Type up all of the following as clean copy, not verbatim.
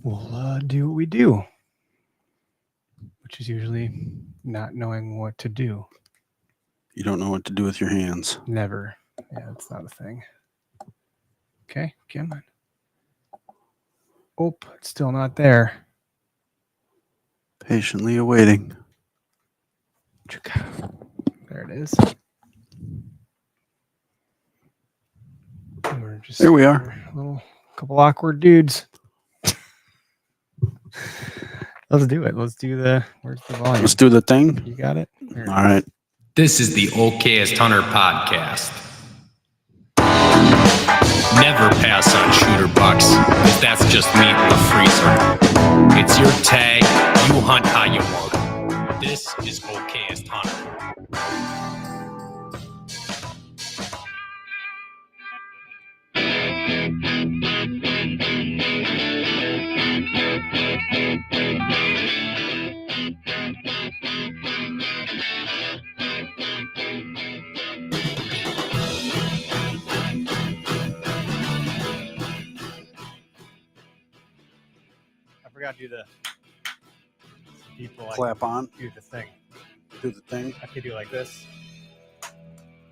we'll do what we do, which is usually not knowing what to do. You don't know what to do with your hands. Never. Yeah, that's not a thing. Okay, come on. Oh, it's still not there. Patiently awaiting. There it is. We're just There we are. A couple awkward dudes. Let's do it. Let's do the. Where's the volume? Let's do the thing. You got it? All right. This is the Okayest Hunter podcast. Never pass on shooter bucks, because that's just meat in the freezer. It's your tag. You hunt how you want. This is Okayest Hunter. I forgot to do the people Clap on. do the thing. Do the thing. I could do like this.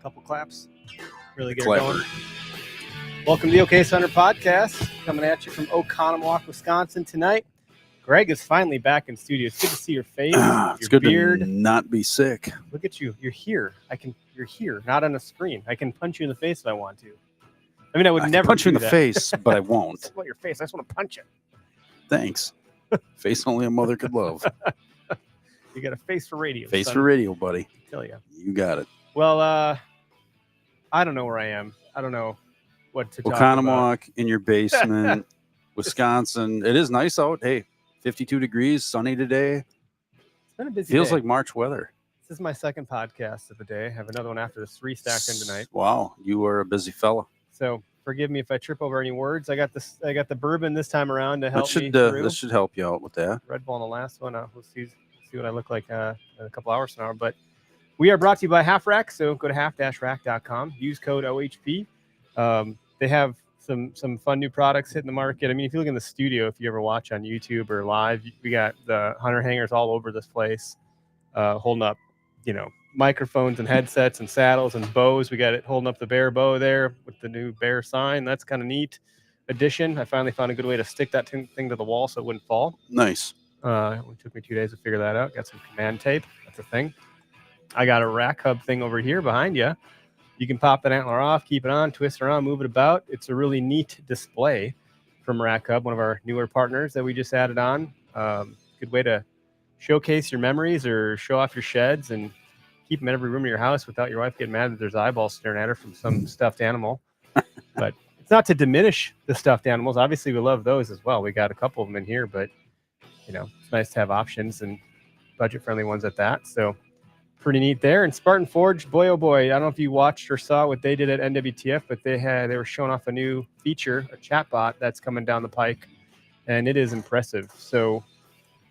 Couple claps. Really get Clapper. it going. Welcome to the Okayest Hunter podcast. Coming at you from Oconomowoc, Wisconsin tonight. Greg is finally back in studio. It's good to see your face. It's your good beard. to not be sick. Look at you. You're here. You're here, not on a screen. I can punch you in the face if I want to. I mean, I would I can never punch you in do the that. face, but I won't. It's about your face. I just want to punch it. Thanks. Face only a mother could love. You got a face for radio. Face son. for radio, buddy. I tell you. You got it. Well, I don't know where I am. I don't know what to talk about. Oconomowoc in your basement, Wisconsin. It is nice out. Hey, 52 degrees, sunny today. It's been a busy Feels day. like March weather. This is my second podcast of the day. I have another one after this, 3 stacked in tonight. Wow, you are a busy fella. So forgive me if I trip over any words. I got the bourbon this time around to That help me should through. this should help you out with that. Red Bull on the last one. We'll see what I look like in a couple hours from now. But we are brought to you by Half Rack. So go to half-rack.com. Use code OHP. They have some fun new products hitting the market. I mean, if you look in the studio, if you ever watch on YouTube or live, we got the hunter hangers all over this place, holding up, microphones and headsets and saddles and bows. We got it holding up the bear bow there with the new bear sign. That's kind of neat addition. I finally found a good way to stick that thing to the wall so it wouldn't fall. Nice. It took me 2 days to figure that out. Got some command tape. That's a thing. I got a rack hub thing over here behind you. You can pop that antler off, keep it on, twist it around, move it about. It's a really neat display from Rack Hub, one of our newer partners that we just added on. Good way to showcase your memories or show off your sheds and keep them in every room of your house without your wife getting mad that there's eyeballs staring at her from some stuffed animal. But it's not to diminish the stuffed animals. Obviously, we love those as well. We got a couple of them in here, but it's nice to have options and budget-friendly ones at that. So pretty neat there. And Spartan Forge, boy, oh boy, I don't know if you watched or saw what they did at NWTF, but they were showing off a new feature, a chatbot that's coming down the pike, and it is impressive. So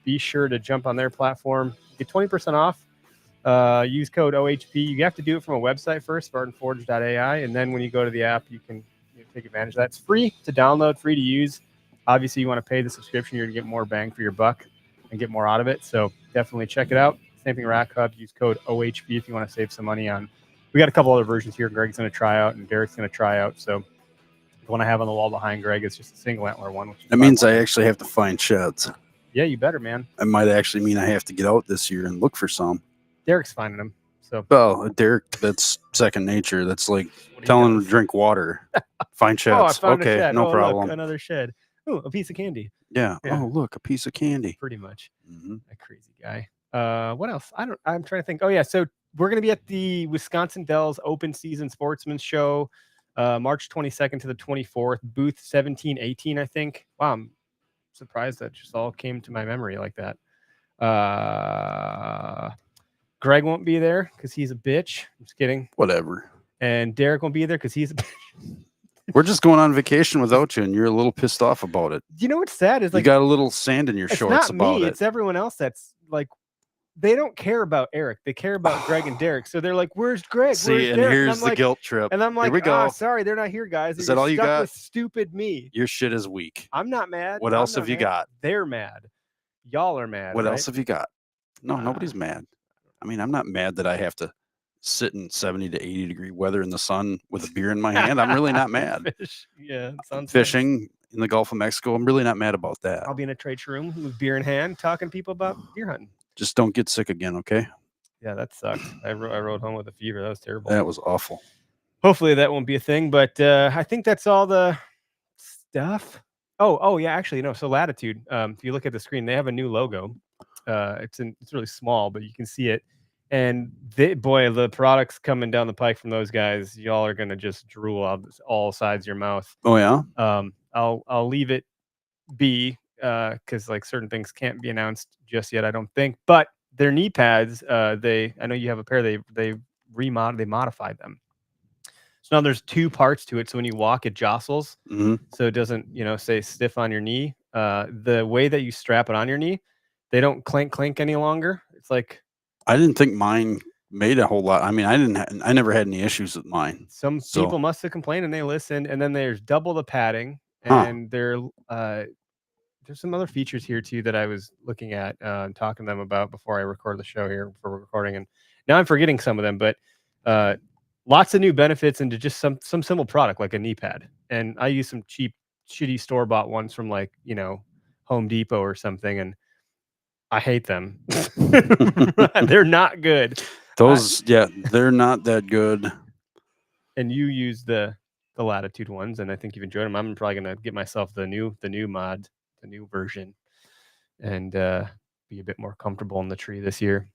be sure to jump on their platform. Get 20% off. Use code OHP. You have to do it from a website first, SpartanForge.ai, and then when you go to the app, you can take advantage of that. It's free to download, free to use. Obviously, you want to pay the subscription. You're going to get more bang for your buck and get more out of it. So definitely check it out. Same thing, Rack Hub. Use code OHP if you want to save some money on. We got a couple other versions here. Greg's going to try out, and Derek's going to try out. So the one I have on the wall behind Greg is just a single antler one. That means I actually have to find sheds. Yeah, you better, man. It might actually mean I have to get out this year and look for some. Derek's finding them. So Well, Derek, that's second nature. That's like telling him to drink water. Find sheds. Oh, I found a Okay, shed. no Oh, problem. Look, another shed. Oh, a piece of candy. Yeah. Yeah. Oh, look, a piece of candy. Pretty much. Mhm. That crazy guy. What else? I'm trying to think. Oh yeah, so we're gonna be at the Wisconsin Dells Open Season Sportsman Show, March 22nd to the 24th, booth 1718, I think. Wow, I'm surprised that just all came to my memory like that. Greg won't be there because he's a bitch. I'm just kidding. Whatever. And Derek won't be there because he's a bitch. We're just going on vacation without you, and you're a little pissed off about it. You know what's sad is You like got a little sand in your it's shorts not about me, it. it's everyone else that's like they don't care about Eric. They care about Greg and Derek. So they're like, "Where's Greg? See, Where's and Derek?" here's the like, guilt trip. And I'm like, Here we go. Sorry, they're not here, guys. Is You're that all you stuck got? with stupid me. Your shit is weak. I'm not mad. What else have you got? They're mad. Y'all are mad. What right? else have you got? No, nobody's mad. I mean, I'm not mad that I have to sit in 70 to 80 degree weather in the sun with a beer in my hand. I'm really not mad. Yeah, sounds fishing in the Gulf of Mexico. I'm really not mad about that. I'll be in a trade show room with beer in hand, talking to people about deer hunting. Just don't get sick again, okay? Yeah, that sucked. I rode home with a fever. That was terrible. That was awful. Hopefully that won't be a thing, but I think that's all the stuff. Oh yeah, actually no. So Latitude, if you look at the screen, they have a new logo. It's really small, but you can see it. And the products coming down the pike from those guys, y'all are gonna just drool out all sides of your mouth. Oh yeah. I'll leave it be because like certain things can't be announced just yet, I don't think. But their knee pads, I know you have a pair. They modified them. So now there's two parts to it. So when you walk, it jostles, so it doesn't stay stiff on your knee. The way that you strap it on your knee, they don't clink any longer. It's like I didn't think mine made a whole lot. I mean, I never had any issues with mine. Some people must have complained and they listened. And then there's double the padding, and there's some other features here too that I was looking at, talking to them about before I record the show here for recording. And now I'm forgetting some of them, but lots of new benefits into just some simple product like a knee pad. And I use some cheap, shitty store-bought ones from like, Home Depot or something. And I hate them. They're not good. They're not that good. And you use the Latitude ones, and I think you've enjoyed them. I'm probably gonna get myself the new mod, the new version, and be a bit more comfortable in the tree this year.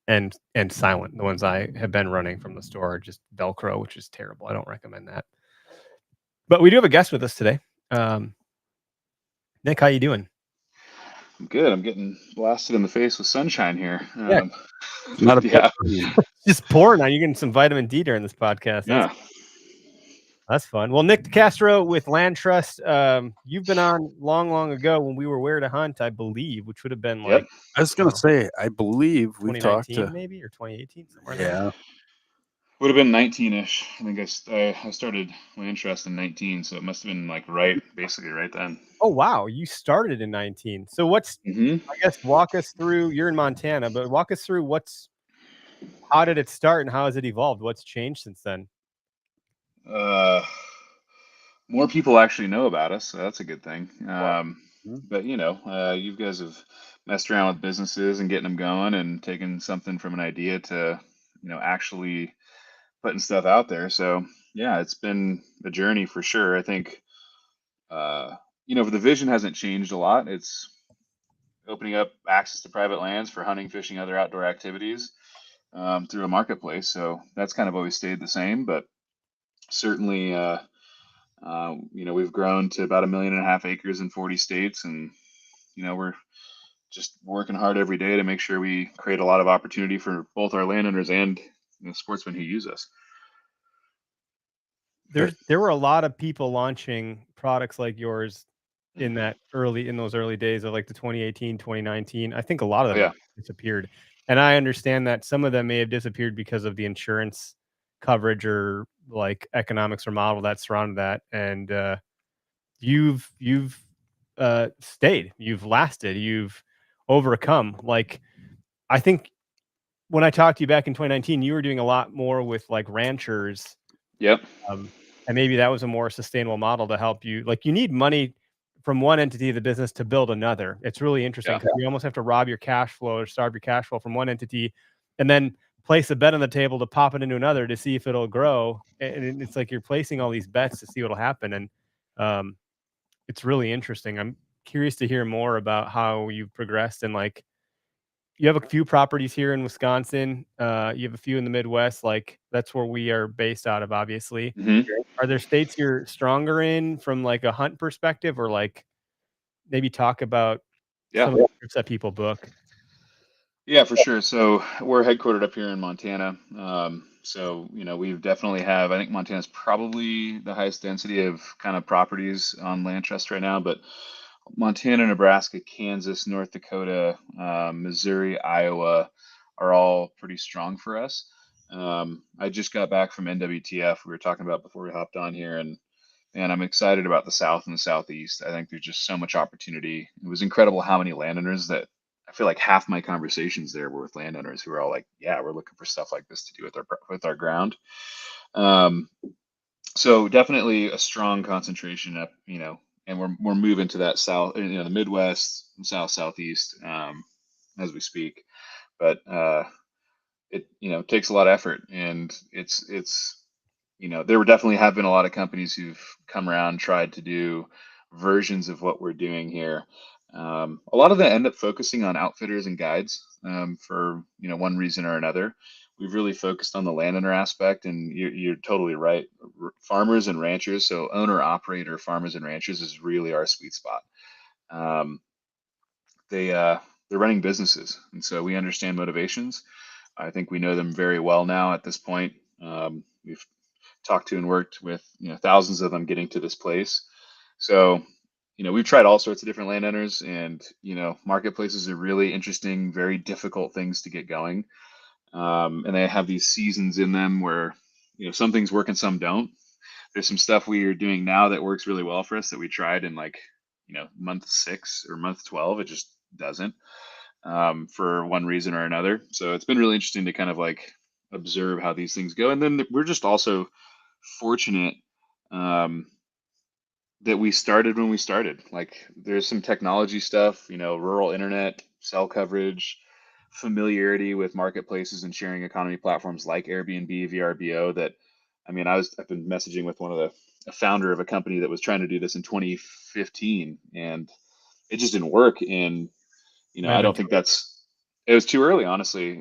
And silent. The ones I have been running from the store are just Velcro, which is terrible. I don't recommend that. But we do have a guest with us today. Nick, how you doing? I'm good. I'm getting blasted in the face with sunshine here. Not a just pouring on you, getting some vitamin D during this podcast. That's fun. Well, Nic De Castro with LandTrust. You've been on long ago when we were Where to Hunt, I believe, which would have been like. I was gonna say, I believe we've talked to maybe or 2018 somewhere. Yeah. Would have been 19-ish. I think I started LandTrust in 19, so it must have been like basically right then. Oh wow, you started in 19. So what's? I guess walk us through. You're in Montana, but walk us through how did it start and how has it evolved? What's changed since then? More people actually know about us, so that's a good thing. But you guys have messed around with businesses and getting them going and taking something from an idea to actually putting stuff out there. So yeah, it's been a journey for sure. I think the vision hasn't changed a lot. It's opening up access to private lands for hunting, fishing, other outdoor activities through a marketplace. So that's kind of always stayed the same, but certainly we've grown to about 1.5 million acres in 40 states, and we're just working hard every day to make sure we create a lot of opportunity for both our landowners and sportsmen who use us. There were a lot of people launching products like yours in those early days of like the 2018, 2019. I think a lot of them disappeared. And I understand that some of them may have disappeared because of the insurance coverage or like economics or model that surrounded that. And you've stayed, you've lasted, you've overcome. Like, I think when I talked to you back in 2019, you were doing a lot more with like ranchers. Yep. And maybe that was a more sustainable model to help you. Like, you need money from one entity of the business to build another. It's really interesting because you almost have to rob your cash flow or starve your cash flow from one entity and then place a bet on the table to pop it into another to see if it'll grow. And it's like you're placing all these bets to see what'll happen. And it's really interesting. I'm curious to hear more about how you've progressed. And like, you have a few properties here in Wisconsin. You have a few in the Midwest. Like, that's where we are based out of, obviously. Are there states you're stronger in from like a hunt perspective, or like maybe talk about some of the trips that people book? Yeah, for sure. So we're headquartered up here in Montana. So we definitely have, I think Montana's probably the highest density of kind of properties on LandTrust right now, but Montana, Nebraska, Kansas, North Dakota, Missouri, Iowa are all pretty strong for us. I just got back from NWTF. We were talking about before we hopped on here, and I'm excited about the South and the Southeast. I think there's just so much opportunity. It was incredible how many landowners that I feel like half my conversations there were with landowners who are all like, "Yeah, we're looking for stuff like this to do with our ground." Um, so definitely a strong concentration up, and we're moving to that south, the Midwest, South, Southeast, as we speak. But it takes a lot of effort, and it's there definitely have been a lot of companies who've come around, tried to do versions of what we're doing here. A lot of them end up focusing on outfitters and guides, for one reason or another. We've really focused on the landowner aspect, and you're totally right. Farmers and ranchers, so owner operator farmers and ranchers is really our sweet spot. Um, they're running businesses, and so we understand motivations. I think we know them very well now at this point. We've talked to and worked with thousands of them getting to this place. So we've tried all sorts of different landowners, and marketplaces are really interesting, very difficult things to get going. And they have these seasons in them where some things work and some don't. There's some stuff we are doing now that works really well for us that we tried in like month 6 or month 12. It just doesn't, for one reason or another. So it's been really interesting to kind of like observe how these things go. And then we're just also fortunate, that we started when we started. Like there's some technology stuff, rural internet, cell coverage, familiarity with marketplaces and sharing economy platforms like Airbnb, VRBO. That, I've been messaging with a founder of a company that was trying to do this in 2015, and it just didn't work. And I don't think it was too early, honestly.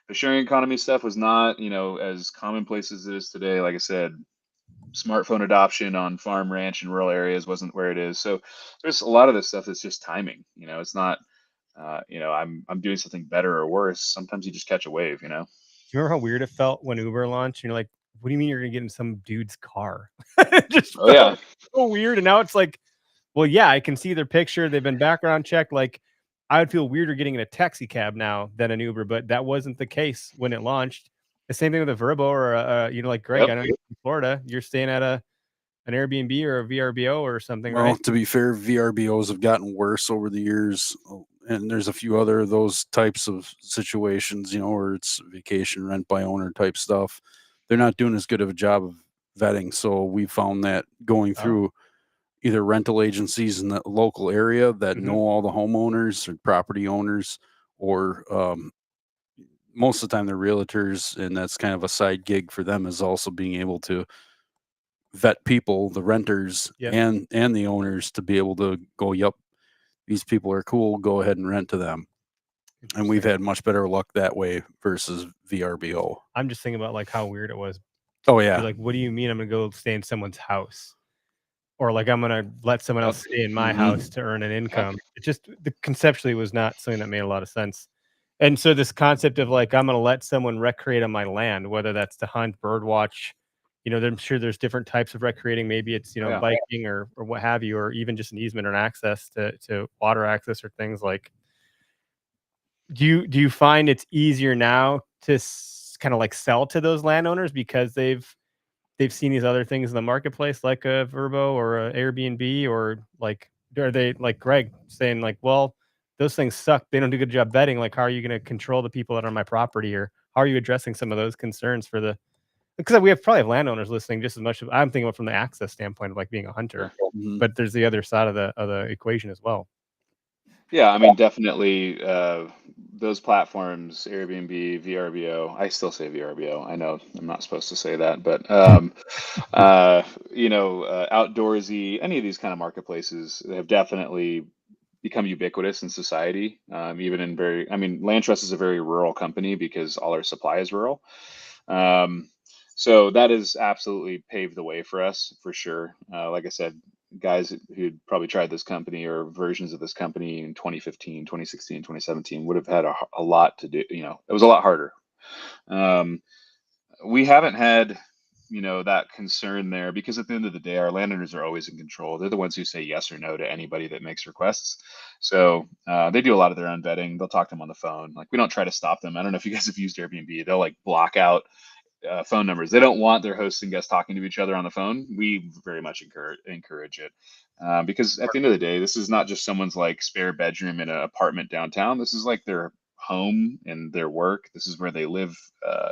The sharing economy stuff was not, as commonplace as it is today. Like I said, smartphone adoption on farm, ranch, and rural areas wasn't where it is. So there's a lot of this stuff that's just timing. It's not, I'm doing something better or worse. Sometimes you just catch a wave. Do you remember how weird it felt when Uber launched? And you're like, what do you mean you're gonna get in some dude's car? Just yeah, so weird. And now it's like, well, yeah, I can see their picture. They've been background checked. Like, I would feel weirder getting in a taxi cab now than an Uber, but that wasn't the case when it launched. The same thing with a Verbo or like Greg. Yep. I know you're in Florida. You're staying at an Airbnb or a VRBO or something, Well, right? to be fair, VRBOs have gotten worse over the years, and there's a few other of those types of situations, where it's vacation rent by owner type stuff. They're not doing as good of a job of vetting, so we found that going through either rental agencies in the local area that know all the homeowners or property owners, or most of the time they're realtors, and that's kind of a side gig for them, is also being able to vet people, the renters and the owners, to be able to go, yep, these people are cool, go ahead and rent to them. And we've had much better luck that way versus VRBO. I'm just thinking about like how weird it was. Oh yeah. You're like, what do you mean I'm gonna go stay in someone's house? Or like I'm gonna let someone else stay in my house to earn an income. It just conceptually was not something that made a lot of sense. And so this concept of like I'm gonna let someone recreate on my land, whether that's to hunt, bird watch, I'm sure there's different types of recreating. Maybe it's biking or what have you, or even just an easement or an access to water access or things like. Do you find it's easier now to kind of like sell to those landowners because they've seen these other things in the marketplace, like a Verbo or a Airbnb, or like, are they like Greg saying like, well, those things suck. They don't do a good job vetting. Like, how are you going to control the people that are on my property, or how are you addressing some of those concerns because we probably have landowners listening just as much as I'm thinking about from the access standpoint of like being a hunter, but there's the other side of the equation as well. Yeah, definitely, those platforms, Airbnb, VRBO. I still say VRBO. I know I'm not supposed to say that, but outdoorsy, any of these kind of marketplaces have definitely become ubiquitous in society. Even in LandTrust is a very rural company because all our supply is rural. So that has absolutely paved the way for us, for sure. Like I said, guys who'd probably tried this company or versions of this company in 2015, 2016, 2017 would have had a lot to do. It was a lot harder. We haven't had, that concern there, because at the end of the day, our landowners are always in control. They're the ones who say yes or no to anybody that makes requests. So they do a lot of their own vetting. They'll talk to them on the phone. Like, we don't try to stop them. I don't know if you guys have used Airbnb. They'll like block out phone numbers. They don't want their hosts and guests talking to each other on the phone. We very much encourage it, because at the end of the day, this is not just someone's like spare bedroom in an apartment downtown. This is like their home and their work. This is where they live,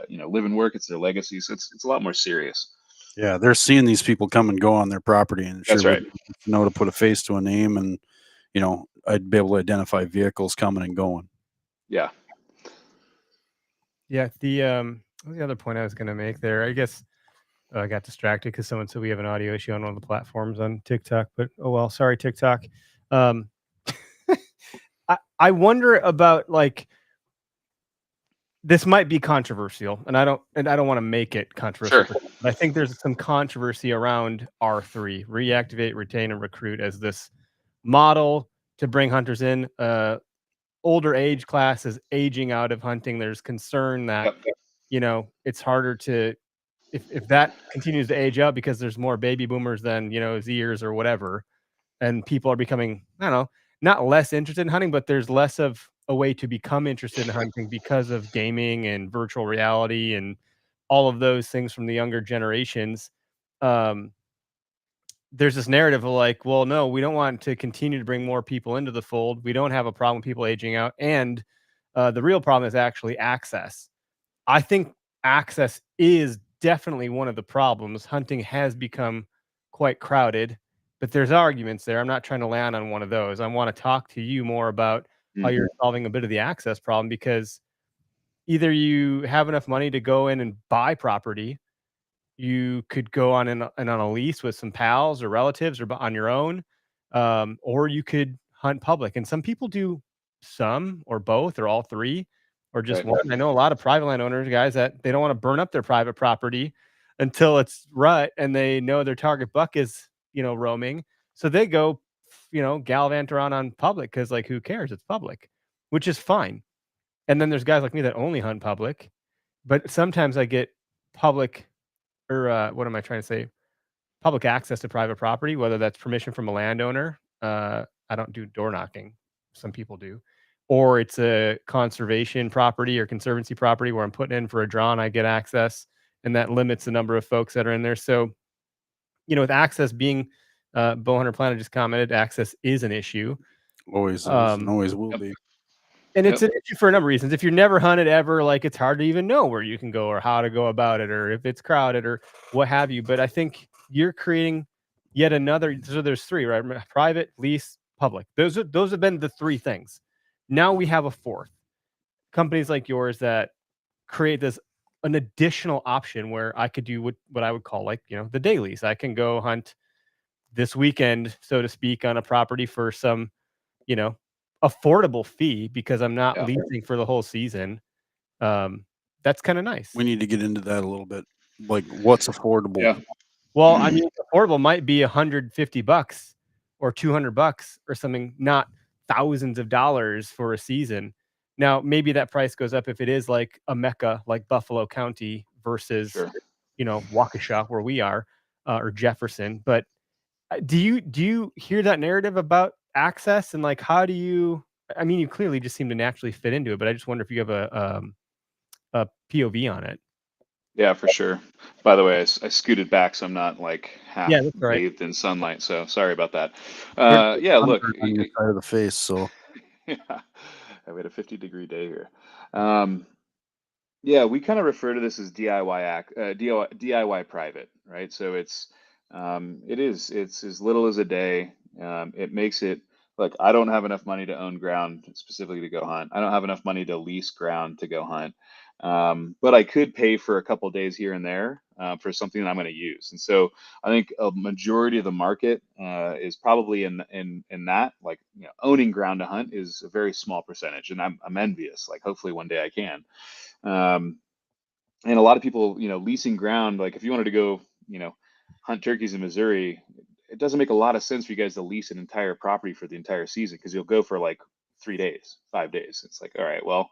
live and work. It's their legacy. So it's a lot more serious. Yeah, they're seeing these people come and go on their property, and That's right. To put a face to a name, and I'd be able to identify vehicles coming and going. Yeah. Yeah. What was the other point I was going to make there? I guess I got distracted because someone said we have an audio issue on one of the platforms on TikTok, but oh well, sorry, TikTok. I wonder about, like, this might be controversial, and I don't want to make it controversial. Sure. But I think there's some controversy around R3, reactivate, retain, and recruit, as this model to bring hunters in. Older age class is aging out of hunting. There's concern that it's harder to, if that continues to age up because there's more baby boomers than Zers or whatever, and people are becoming, I don't know, not less interested in hunting, but there's less of a way to become interested in hunting because of gaming and virtual reality and all of those things from the younger generations. There's this narrative of like, well, no, we don't want to continue to bring more people into the fold. We don't have a problem with people aging out. And the real problem is actually access. I think access is definitely one of the problems. Hunting has become quite crowded, but there's arguments there. I'm not trying to land on one of those. I want to talk to you more about how you're solving a bit of the access problem, because either you have enough money to go in and buy property, you could go on a lease with some pals or relatives or on your own, or you could hunt public. And some people do some or both or all three or just one. I know a lot of private landowners, guys, that they don't want to burn up their private property until it's rut and they know their target buck is, roaming. So they go, gallivant around on public because, like, who cares? It's public, which is fine. And then there's guys like me that only hunt public, but sometimes I get public, or what am I trying to say? Public access to private property, whether that's permission from a landowner. I don't do door knocking. Some people do. Or it's a conservation property or conservancy property where I'm putting in for a draw and I get access, and that limits the number of folks that are in there. So, with access being, Bowhunter Planet just commented, access is an issue. Always is, and always will be. And it's an issue for a number of reasons. If you're never hunted ever, like, it's hard to even know where you can go or how to go about it, or if it's crowded or what have you. But I think you're creating yet another. So there's three, right? Private, lease, public. Those have been the three things. Now we have a fourth. Companies like yours that create an additional option where I could do what I would call, like, the day lease. I can go hunt this weekend, so to speak, on a property for some, affordable fee because I'm not leasing for the whole season. That's kind of nice. We need to get into that a little bit. Like, what's affordable? Yeah. Well, I mean, affordable might be $150 or $200 or something, not thousands of dollars for a season. Now, maybe that price goes up if it is like a mecca, like Buffalo County versus, Waukesha, where we are, or Jefferson. But do you hear that narrative about access, and like, how do you? I mean, you clearly just seem to naturally fit into it, but I just wonder if you have a POV on it. Yeah, for sure. By the way, I scooted back so I'm not like half bathed in sunlight. So sorry about that. Look, on your side of the face. So yeah, we had a 50-degree day here. We kind of refer to this as DIY private, right? So it's as little as a day. It makes it, like, I don't have enough money to own ground specifically to go hunt. I don't have enough money to lease ground to go hunt. But I could pay for a couple days here and there for something that I'm going to use. And so I think a majority of the market is probably in that, like, owning ground to hunt is a very small percentage, and I'm envious. Like, hopefully one day I can. And a lot of people, leasing ground, like, if you wanted to go, hunt turkeys in Missouri, it doesn't make a lot of sense for you guys to lease an entire property for the entire season, because you'll go for like 3 days, 5 days. It's like, all right, well,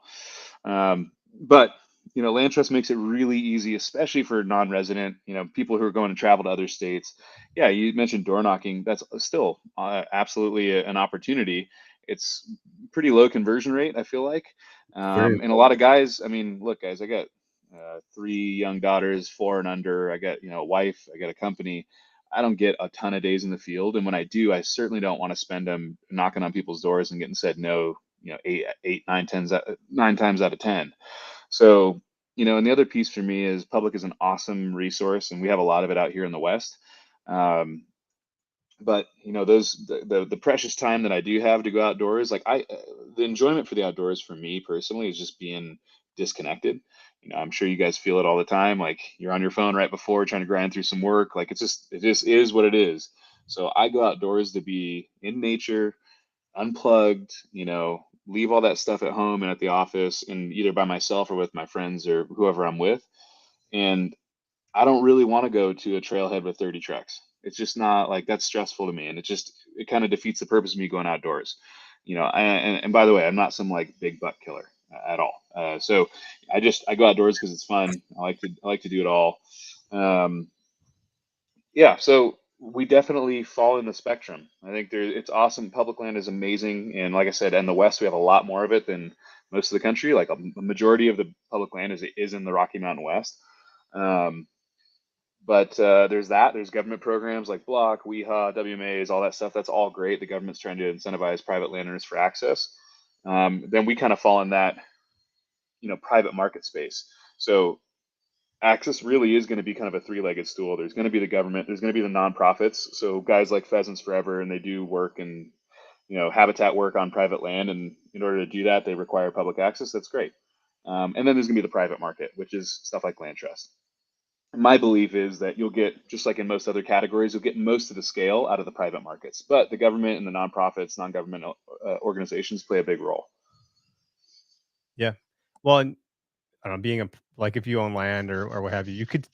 but LandTrust makes it really easy, especially for non-resident, people who are going to travel to other states. Yeah, you mentioned door knocking. That's still absolutely an opportunity. It's pretty low conversion rate, I feel like. Very And a lot of guys, I mean, look, guys, I got 3 young daughters, 4 and under. I got, a wife. I got a company. I don't get a ton of days in the field, and when I do, I certainly don't want to spend them knocking on people's doors and getting said no, eight, nine, 9 times out of 10. So, and the other piece for me is public is an awesome resource, and we have a lot of it out here in the West. Um, but the precious time that I do have to go outdoors, like the enjoyment for the outdoors for me personally is just being disconnected. I'm sure you guys feel it all the time. Like you're on your phone right before trying to grind through some work. Like it just is what it is. So I go outdoors to be in nature, unplugged, leave all that stuff at home and at the office and either by myself or with my friends or whoever I'm with. And I don't really want to go to a trailhead with 30 trucks. It's just not like that's stressful to me. And it kind of defeats the purpose of me going outdoors. And by the way, I'm not some like big buck killer at all. So I go outdoors because it's fun. I like to do it all. Um, yeah, so we definitely fall in the spectrum. I think it's awesome. Public land is amazing, and like I said, in the West we have a lot more of it than most of the country. Like a majority of the public land is in the Rocky Mountain West. Um, but there's that. There's government programs like Block, WEHA, WMAs, all that stuff. That's all great. The government's trying to incentivize private landowners for access. Then we kind of fall in that private market space. So access really is going to be kind of a three-legged stool. There's going to be the government, there's going to be the nonprofits. So guys like Pheasants Forever, and they do work and habitat work on private land, and in order to do that, they require public access. That's great. And then there's going to be the private market, which is stuff like LandTrust. My belief is that you'll get, just like in most other categories, you'll get most of the scale out of the private markets, but the government and the nonprofits, non-government organizations play a big role. Yeah. Well, and I don't know, being like if you own land or what have you, you could.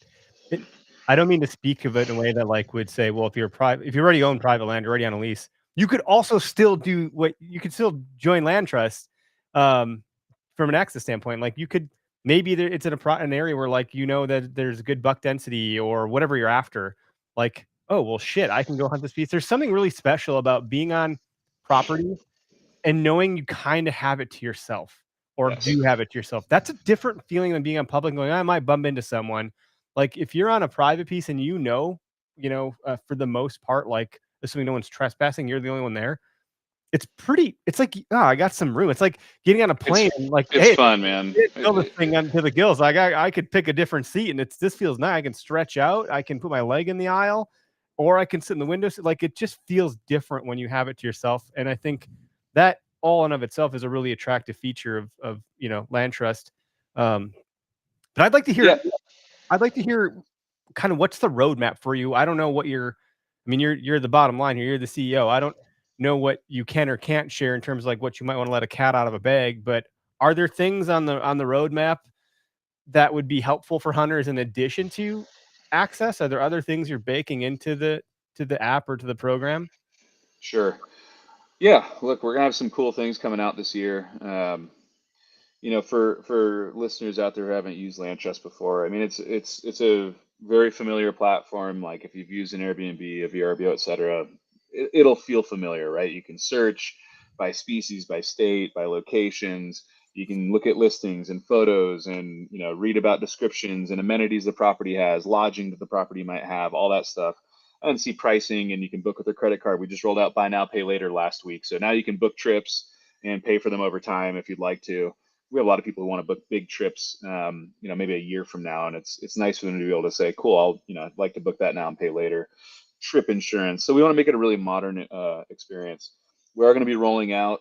I don't mean to speak of it in a way that like would say, well, if you already own private land, you're already on a lease, you could also still do what you could still join LandTrust from an access standpoint. Like you could maybe it's in an area where like that there's good buck density or whatever you're after. Like, oh well, shit, I can go hunt this piece. There's something really special about being on property and knowing you kind of have it to yourself or Yes. do have it to yourself. That's a different feeling than being on public and going, I might bump into someone. Like if you're on a private piece and for the most part, like assuming no one's trespassing, you're the only one there. It's like, I got some room. It's like getting on a plane and like, It's hey, fun, man. fill this thing into the gills. Like I could pick a different seat and this feels nice. I can stretch out. I can put my leg in the aisle or I can sit in the window. Like it just feels different when you have it to yourself. And I think that all in of itself is a really attractive feature of LandTrust. But I'd like to hear. Yeah. I'd like to hear kind of what's the roadmap for you. I don't know what you're the bottom line here. You're the CEO. I don't know what you can or can't share in terms of like what you might want to let a cat out of a bag. But are there things on the roadmap that would be helpful for hunters in addition to access? Are there other things you're baking into the app or to the program? Sure. Yeah, look, we're gonna have some cool things coming out this year. For listeners out there who haven't used LandTrust before, I mean, it's a very familiar platform. Like if you've used an Airbnb, a VRBO, et cetera, it'll feel familiar, right? You can search by species, by state, by locations. You can look at listings and photos, and read about descriptions and amenities the property has, lodging that the property might have, all that stuff, and see pricing. And you can book with a credit card. We just rolled out buy now, pay later last week, so now you can book trips and pay for them over time if you'd like to. We have a lot of people who want to book big trips, maybe a year from now, and it's nice for them to be able to say, cool, I'd like to book that now and pay later. Trip insurance. So we want to make it a really modern experience. We are going to be rolling out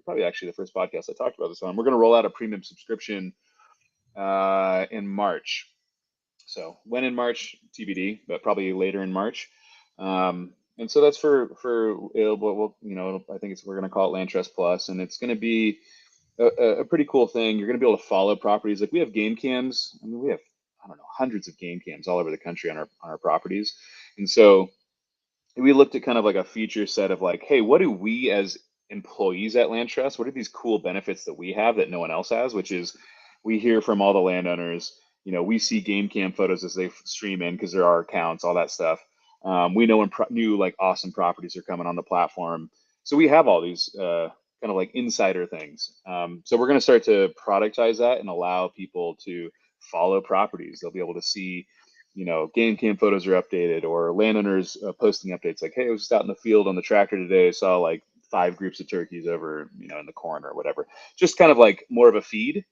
probably actually the first podcast I talked about this on. We're going to roll out a premium subscription in March. So when in March, TBD, but probably later in March. And so that's for I think we're going to call it LandTrust Plus, and it's going to be a pretty cool thing. You're going to be able to follow properties. Like we have game cams. I mean, we have, I don't know, hundreds of game cams all over the country on our properties. And so we looked at kind of like a feature set of like, hey, what do we as employees at LandTrust, what are these cool benefits that we have that no one else has, which is we hear from all the landowners. We see game cam photos as they stream in because there are accounts, all that stuff. We know when new like awesome properties are coming on the platform. So we have all these kind of like insider things. So we're going to start to productize that and allow people to follow properties. They'll be able to see, game cam photos are updated, or landowners posting updates like, hey, I was just out in the field on the tractor today. I saw like 5 groups of turkeys over, in the corn or whatever. Just kind of like more of a feed.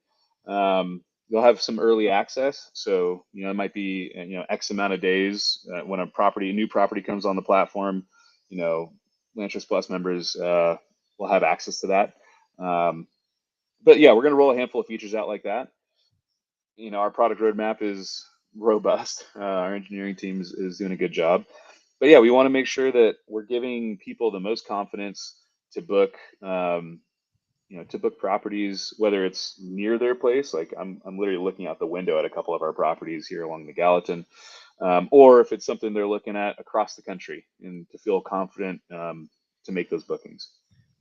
You'll have some early access. So, it might be, X amount of days when a new property comes on the platform, LandTrust Plus members will have access to that. But yeah, we're going to roll a handful of features out like that. Our product roadmap is robust. Our engineering team is doing a good job. But yeah, we want to make sure that we're giving people the most confidence to book, to book properties, whether it's near their place. Like I'm literally looking out the window at a couple of our properties here along the Gallatin, or if it's something they're looking at across the country, and to feel confident to make those bookings.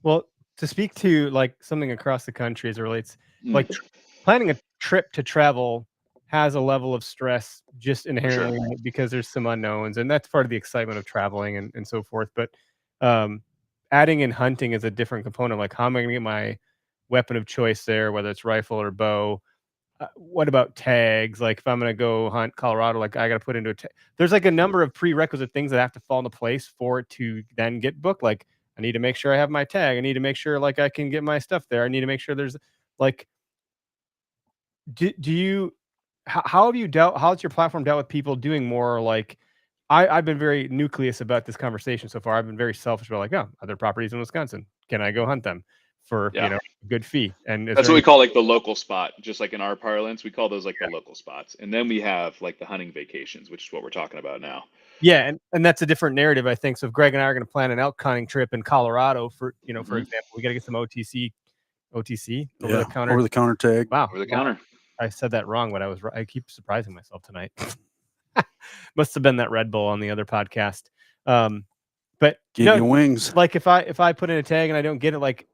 Well, to speak to like something across the country as it relates, Mm. like planning a trip to travel has a level of stress just inherently in it because there's some unknowns, and that's part of the excitement of traveling and so forth. But adding in hunting is a different component. Like, how am I going to get my weapon of choice there, whether it's rifle or bow? What about tags? Like, if I'm going to go hunt Colorado, like I got to put into a tag. There's like a number of prerequisite things that have to fall into place for it to then get booked. Like, I need to make sure I have my tag. I need to make sure like I can get my stuff there. I need to make sure there's like, do you, how have you dealt, how's your platform dealt with people doing more like, I've been very nucleus about this conversation so far. I've been very selfish about like, oh, other properties in Wisconsin. Can I go hunt them for, Yeah. a good fee? And That's what we call like the local spot. Just like in our parlance, we call those like the local spots. And then we have like the hunting vacations, which is what we're talking about now. Yeah, and that's a different narrative, I think. So if Greg and I are going to plan an elk hunting trip in Colorado for, for example, we got to get some OTC over the counter tag. Wow. Over the counter. I said that wrong, but I keep surprising myself tonight. Must have been that Red Bull on the other podcast. But Give you wings. Like if I put in a tag and I don't get it, like,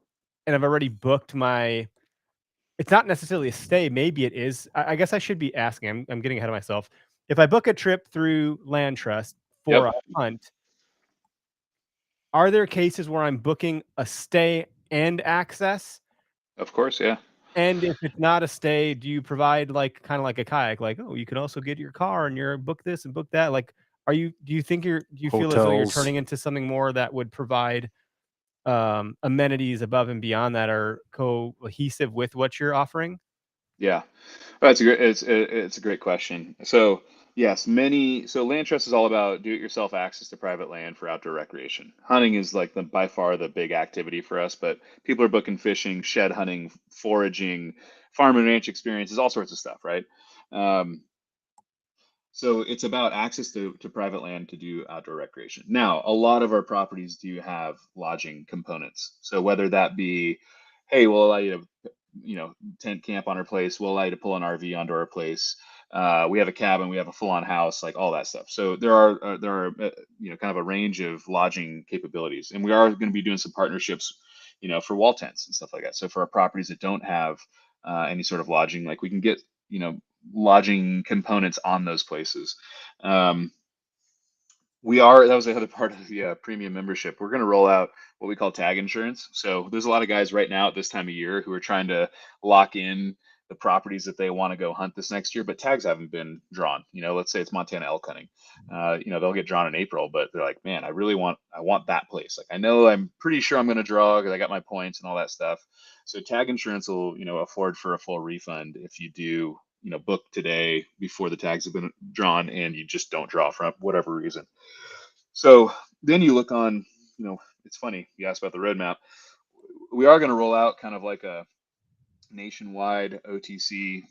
and I've already booked it's not necessarily a stay. Maybe it is. I guess I should be asking. I'm getting ahead of myself. If I book a trip through LandTrust for a hunt, are there cases where I'm booking a stay and access? Of course, yeah. And if it's not a stay, do you provide like kind of like a kayak? Like, oh, you can also get your car and you're book this and book that. Like, do you feel as though you're turning into something more that would provide amenities above and beyond that are cohesive with what you're offering? Yeah, that's it's a great question. So yes, so LandTrust is all about do-it-yourself access to private land for outdoor recreation. Hunting is like by far the big activity for us, but people are booking fishing, shed hunting, foraging, farm and ranch experiences, all sorts of stuff, right? So it's about access to private land to do outdoor recreation. Now, a lot of our properties do have lodging components. So whether that be, hey, we'll allow you to, tent camp on our place, we'll allow you to pull an RV onto our place. We have a cabin, we have a full-on house, like all that stuff. So there are kind of a range of lodging capabilities, and we are going to be doing some partnerships, for wall tents and stuff like that. So for our properties that don't have any sort of lodging, like we can get, lodging components on those places. That was the other part of the premium membership. We're going to roll out what we call tag insurance. So there's a lot of guys right now at this time of year who are trying to lock in the properties that they want to go hunt this next year, but tags haven't been drawn. Let's say it's Montana elk hunting. They'll get drawn in April, but they're like, man, I want that place. Like, I know I'm pretty sure I'm going to draw because I got my points and all that stuff. So tag insurance will, afford for a full refund if you do, book today before the tags have been drawn and you just don't draw for whatever reason. So then you look on, it's funny, you asked about the roadmap. We are going to roll out kind of like a nationwide OTC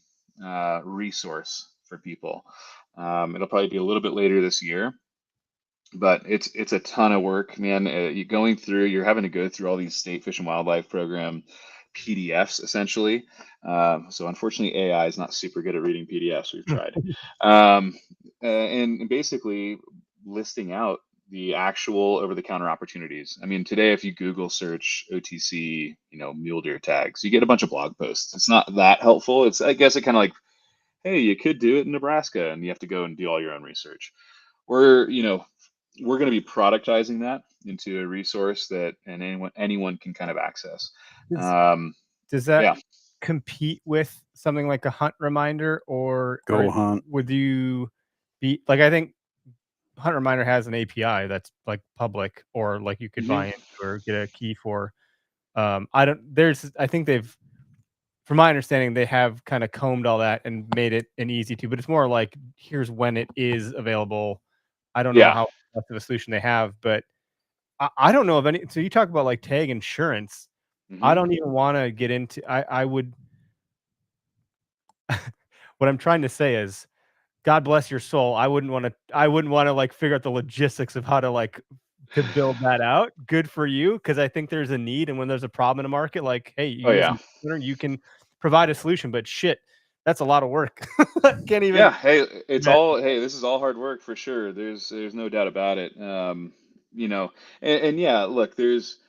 resource for people. It'll probably be a little bit later this year, but it's a ton of work, man. You're having to go through all these state fish and wildlife program PDFs essentially. So unfortunately, AI is not super good at reading PDFs. We've tried, and basically listing out the actual over-the-counter opportunities. I mean, today if you Google search OTC, mule deer tags, you get a bunch of blog posts. It's not that helpful. It's, I guess, it kind of like, hey, you could do it in Nebraska, and you have to go and do all your own research. We're going to be productizing that into a resource that anyone can kind of access. Does that yeah. compete with something like a Hunt Reminder, or Hunt? would you be like, I think Hunt Reminder has an API that's like public, or like you could buy into or get a key for. I think they've, from my understanding, they have kind of combed all that and made it an easy to, but it's more like, here's when it is available. I don't know how much of a solution they have, but I don't know of any. So you talk about like tag insurance. I don't even want to get into, I would, what I'm trying to say is, God bless your soul. I wouldn't want to like figure out the logistics of how to build that out. Good for you, because I think there's a need, and when there's a problem in a market, like, hey, you can provide a solution. But shit, that's a lot of work. Can't even. Yeah, hey, this is all hard work for sure. There's no doubt about it. And yeah, look, there's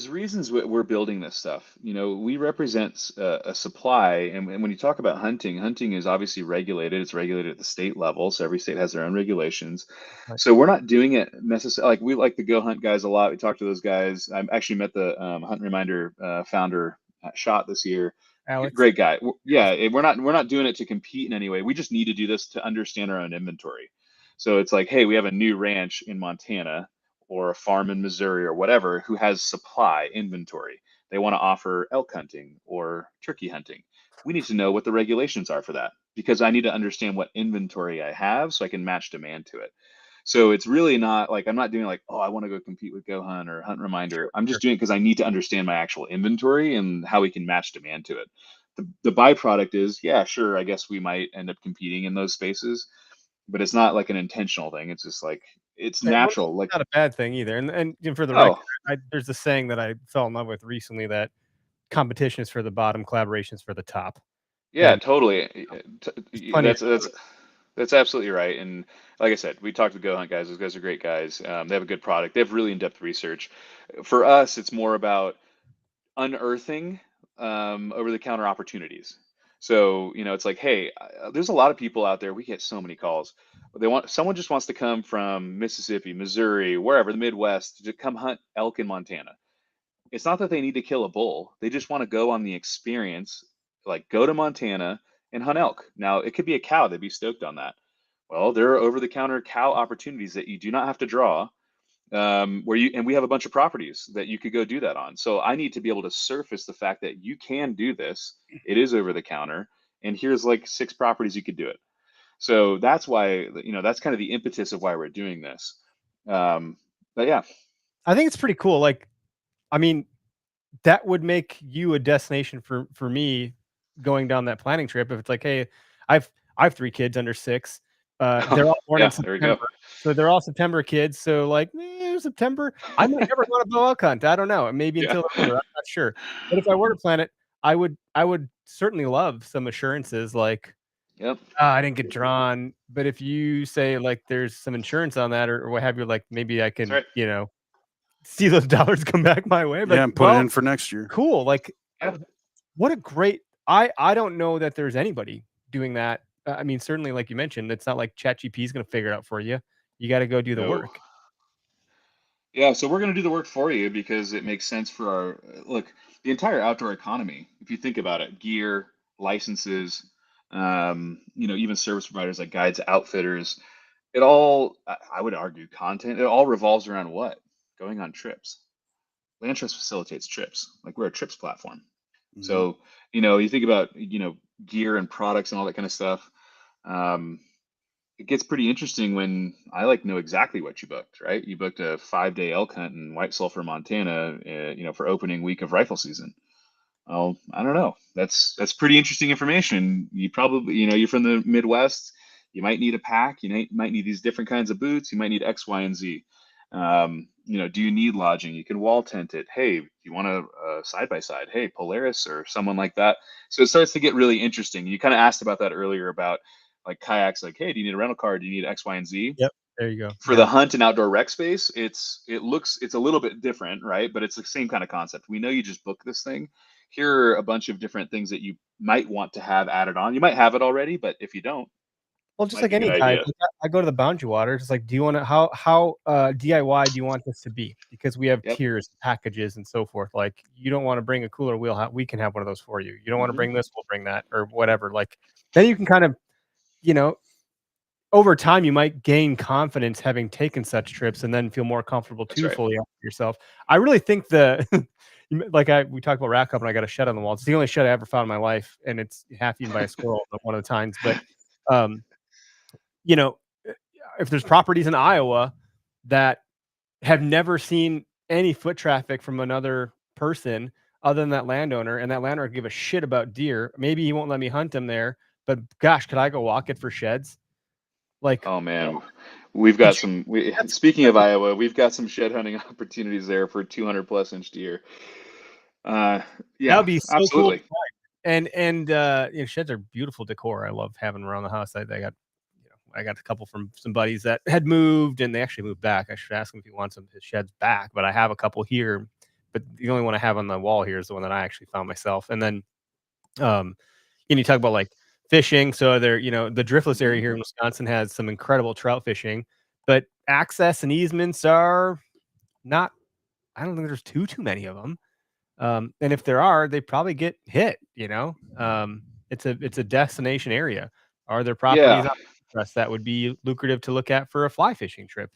reasons we're building this stuff. We represent a supply, and when you talk about hunting is obviously regulated. It's regulated at the state level, so every state has their own regulations. Right. So we're not doing it necessarily. Like, we like the Go Hunt guys a lot. We talk to those guys. I actually met the Hunt Reminder founder at SHOT this year. Alex. Great guy. Yeah, we're not doing it to compete in any way. We just need to do this to understand our own inventory. So it's like, hey, we have a new ranch in Montana, or a farm in Missouri, or whatever, who has supply inventory. They want to offer elk hunting or turkey hunting. We need to know what the regulations are for that, because I need to understand what inventory I have so I can match demand to it. So it's really not like, I'm not doing like, oh, I want to go compete with Go Hunt or Hunt Reminder. I'm just doing it because I need to understand my actual inventory and how we can match demand to it. The byproduct is, yeah, sure, I guess we might end up competing in those spaces, but it's not like an intentional thing. It's just like, it's natural. Like, not a bad thing either. And for the oh, record, there's a saying that I fell in love with recently, that competition is for the bottom, collaboration is for the top. yeah, And totally. plenty of That's absolutely right. And like I said, we talked to Go Hunt guys. Those guys are great guys. They have a good product. They have really in-depth research. For us, it's more about unearthing over-the-counter opportunities. So, it's like, hey, there's a lot of people out there. We get so many calls. Someone just wants to come from Mississippi, Missouri, wherever, the Midwest, to come hunt elk in Montana. It's not that they need to kill a bull. They just want to go on the experience, like go to Montana and hunt elk. Now, it could be a cow. They'd be stoked on that. Well, there are over-the-counter cow opportunities that you do not have to draw, and we have a bunch of properties that you could go do that on. So I need to be able to surface the fact that you can do this. It is over the counter, and here's like 6 properties you could do it. So that's why, that's kind of the impetus of why we're doing this. But yeah, I think it's pretty cool. Like, I mean, that would make you a destination for me going down that planning trip. If it's like, hey, I have 3 kids under 6. They're all born in there we go. September, so they're all September kids. So like, September, I might never want to go elk hunt. I don't know. Maybe until November. I'm not sure. But if I were to plan it, I would certainly love some assurances, like, Yep. I didn't get drawn. But if you say like there's some insurance on that, or what have you, like maybe I can, right. See those dollars come back my way. But, and put it in for next year. Cool. Like, Yeah. what a great, I don't know that there's anybody doing that. I mean, certainly, like you mentioned, it's not like ChatGPT is going to figure it out for you. You got to go do the work. Yeah, so we're going to do the work for you because it makes sense for the entire outdoor economy. If you think about it, gear, licenses, even service providers like guides, outfitters, it all, I would argue, content, it all revolves around what? Going on trips. LandTrust facilitates trips. Like, we're a trips platform. Mm-hmm. So, you think about, gear and products and all that kind of stuff. It gets pretty interesting when I know exactly what you booked, right? You booked a 5-day elk hunt in White Sulphur, Montana, for opening week of rifle season. Well, I don't know. That's pretty interesting information. You probably, you're from the Midwest. You might need a pack. You might need these different kinds of boots. You might need X, Y, and Z. Do you need lodging? You can wall tent it. Hey, you want a side-by-side? Hey, Polaris or someone like that. So it starts to get really interesting. You kind of asked about that earlier about like kayaks, like, hey, do you need a rental car? Do you need X, Y, and Z? Yep. There you go. For the hunt and outdoor rec space, it's a little bit different, right? But it's the same kind of concept. We know you just booked this thing. Here are a bunch of different things that you might want to have added on. You might have it already, but if you don't, Well, just might like be a good any guide, idea. like, I go to the Boundary Waters. It's like, do you want to how DIY do you want this to be? Because we have Yep. tiers, packages, and so forth. Like, you don't want to bring a cooler wheel, we can have one of those for you. You don't want to bring this, we'll bring that, or whatever. Like, then you can kind of, you know, over time you might gain confidence having taken such trips, and then feel more comfortable That's too, right. fully yourself. I really think we talked about rack up, and I got a shed on the wall. It's the only shed I ever found in my life, and it's half eaten by a squirrel one of the times. But you know, if there's properties in Iowa that have never seen any foot traffic from another person other than that landowner, and that landowner give a shit about deer, maybe he won't let me hunt them there, but gosh, could I go walk it for sheds? Like, Oh man, we've could got you? some. That's Speaking of Iowa, we've got some shed hunting opportunities there for 200+ inch deer. Uh, that yeah, would be so cool to absolutely. find. And sheds are beautiful decor. I love having them around the house. I got a couple from some buddies that had moved, and they actually moved back. I should ask him if he wants some of his sheds back, but I have a couple here. But the only one I have on the wall here is the one that I actually found myself. And then, and you talk about like fishing. So there, the driftless area here in Wisconsin has some incredible trout fishing, but access and easements are not. I don't think there's too many of them. And if there are, they probably get hit. It's a destination area. Are there properties Yeah, on us that would be lucrative to look at for a fly fishing trip?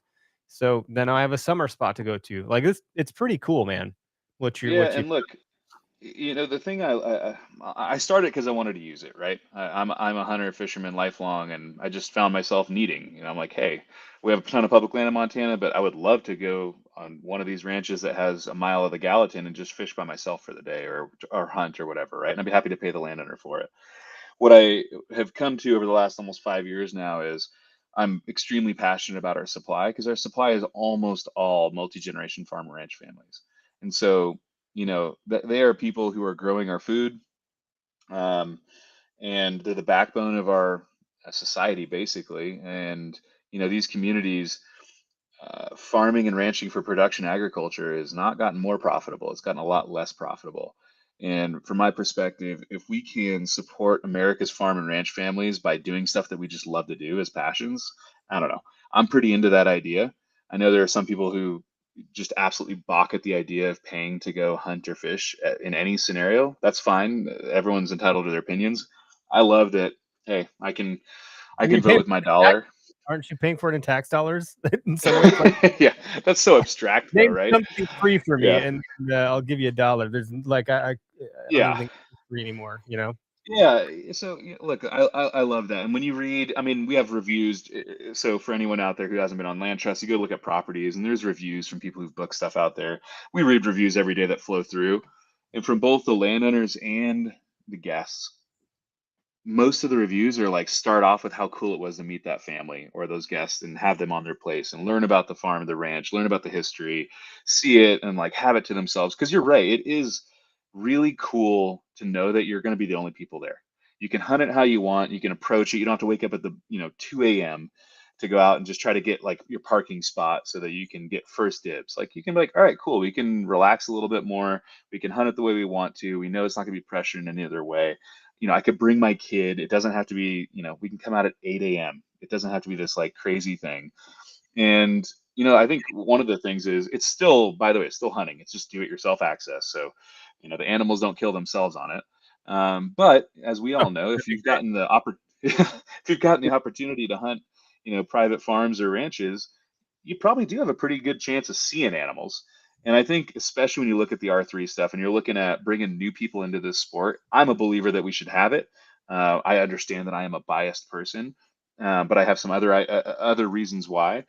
So then I have a summer spot to go to. Like it's pretty cool, man. yeah, What you and look, the thing I started because I wanted to use it, right? I'm a hunter fisherman lifelong, and I just found myself needing. I'm like, hey, we have a ton of public land in Montana, but I would love to go on one of these ranches that has a mile of the Gallatin and just fish by myself for the day, or hunt or whatever, right? And I'd be happy to pay the landowner for it. What I have come to over the last almost 5 years now is I'm extremely passionate about our supply, because our supply is almost all multi-generation farm and ranch families. And so, they are people who are growing our food, um, and they're the backbone of our society, basically. And, these communities, farming and ranching for production agriculture has not gotten more profitable. It's gotten a lot less profitable. And from my perspective, if we can support America's farm and ranch families by doing stuff that we just love to do as passions, I don't know. I'm pretty into that idea. I know there are some people who just absolutely balk at the idea of paying to go hunt or fish in any scenario. That's fine. Everyone's entitled to their opinions. I love that. Hey, I and you can pay vote for with my it in tax, dollar. aren't you paying for it in tax dollars in some ways? Like, Yeah, that's so abstract though, name right? something free for me, Yeah. and I'll give you $1. There's like I don't even Yeah. think it's free anymore. Yeah. So look, I love that. And when you read, I mean, we have reviews. So for anyone out there who hasn't been on LandTrust, you go look at properties, and there's reviews from people who've booked stuff out there. We read reviews every day that flow through, and from both the landowners and the guests, most of the reviews are like, start off with how cool it was to meet that family or those guests and have them on their place and learn about the farm, the ranch, learn about the history, see it, and like have it to themselves. Because you're right, it is really cool to know that you're going to be the only people there. You can hunt it how you want. You can approach it. You don't have to wake up at the 2 a.m. to go out and just try to get like your parking spot so that you can get first dibs. Like, you can be like, all right, cool. We can relax a little bit more. We can hunt it the way we want to. We know it's not going to be pressured in any other way. I could bring my kid. It doesn't have to be, we can come out at 8 a.m. It doesn't have to be this like crazy thing. And, I think one of the things is, it's still, by the way, it's still hunting. It's just do it yourself access. So, the animals don't kill themselves on it. But as we all know, if That'd be you've great. gotten the if you've gotten the opportunity to hunt, private farms or ranches, you probably do have a pretty good chance of seeing animals. And I think, especially when you look at the R3 stuff and you're looking at bringing new people into this sport, I'm a believer that we should have it. I understand that I am a biased person, but I have some other reasons why.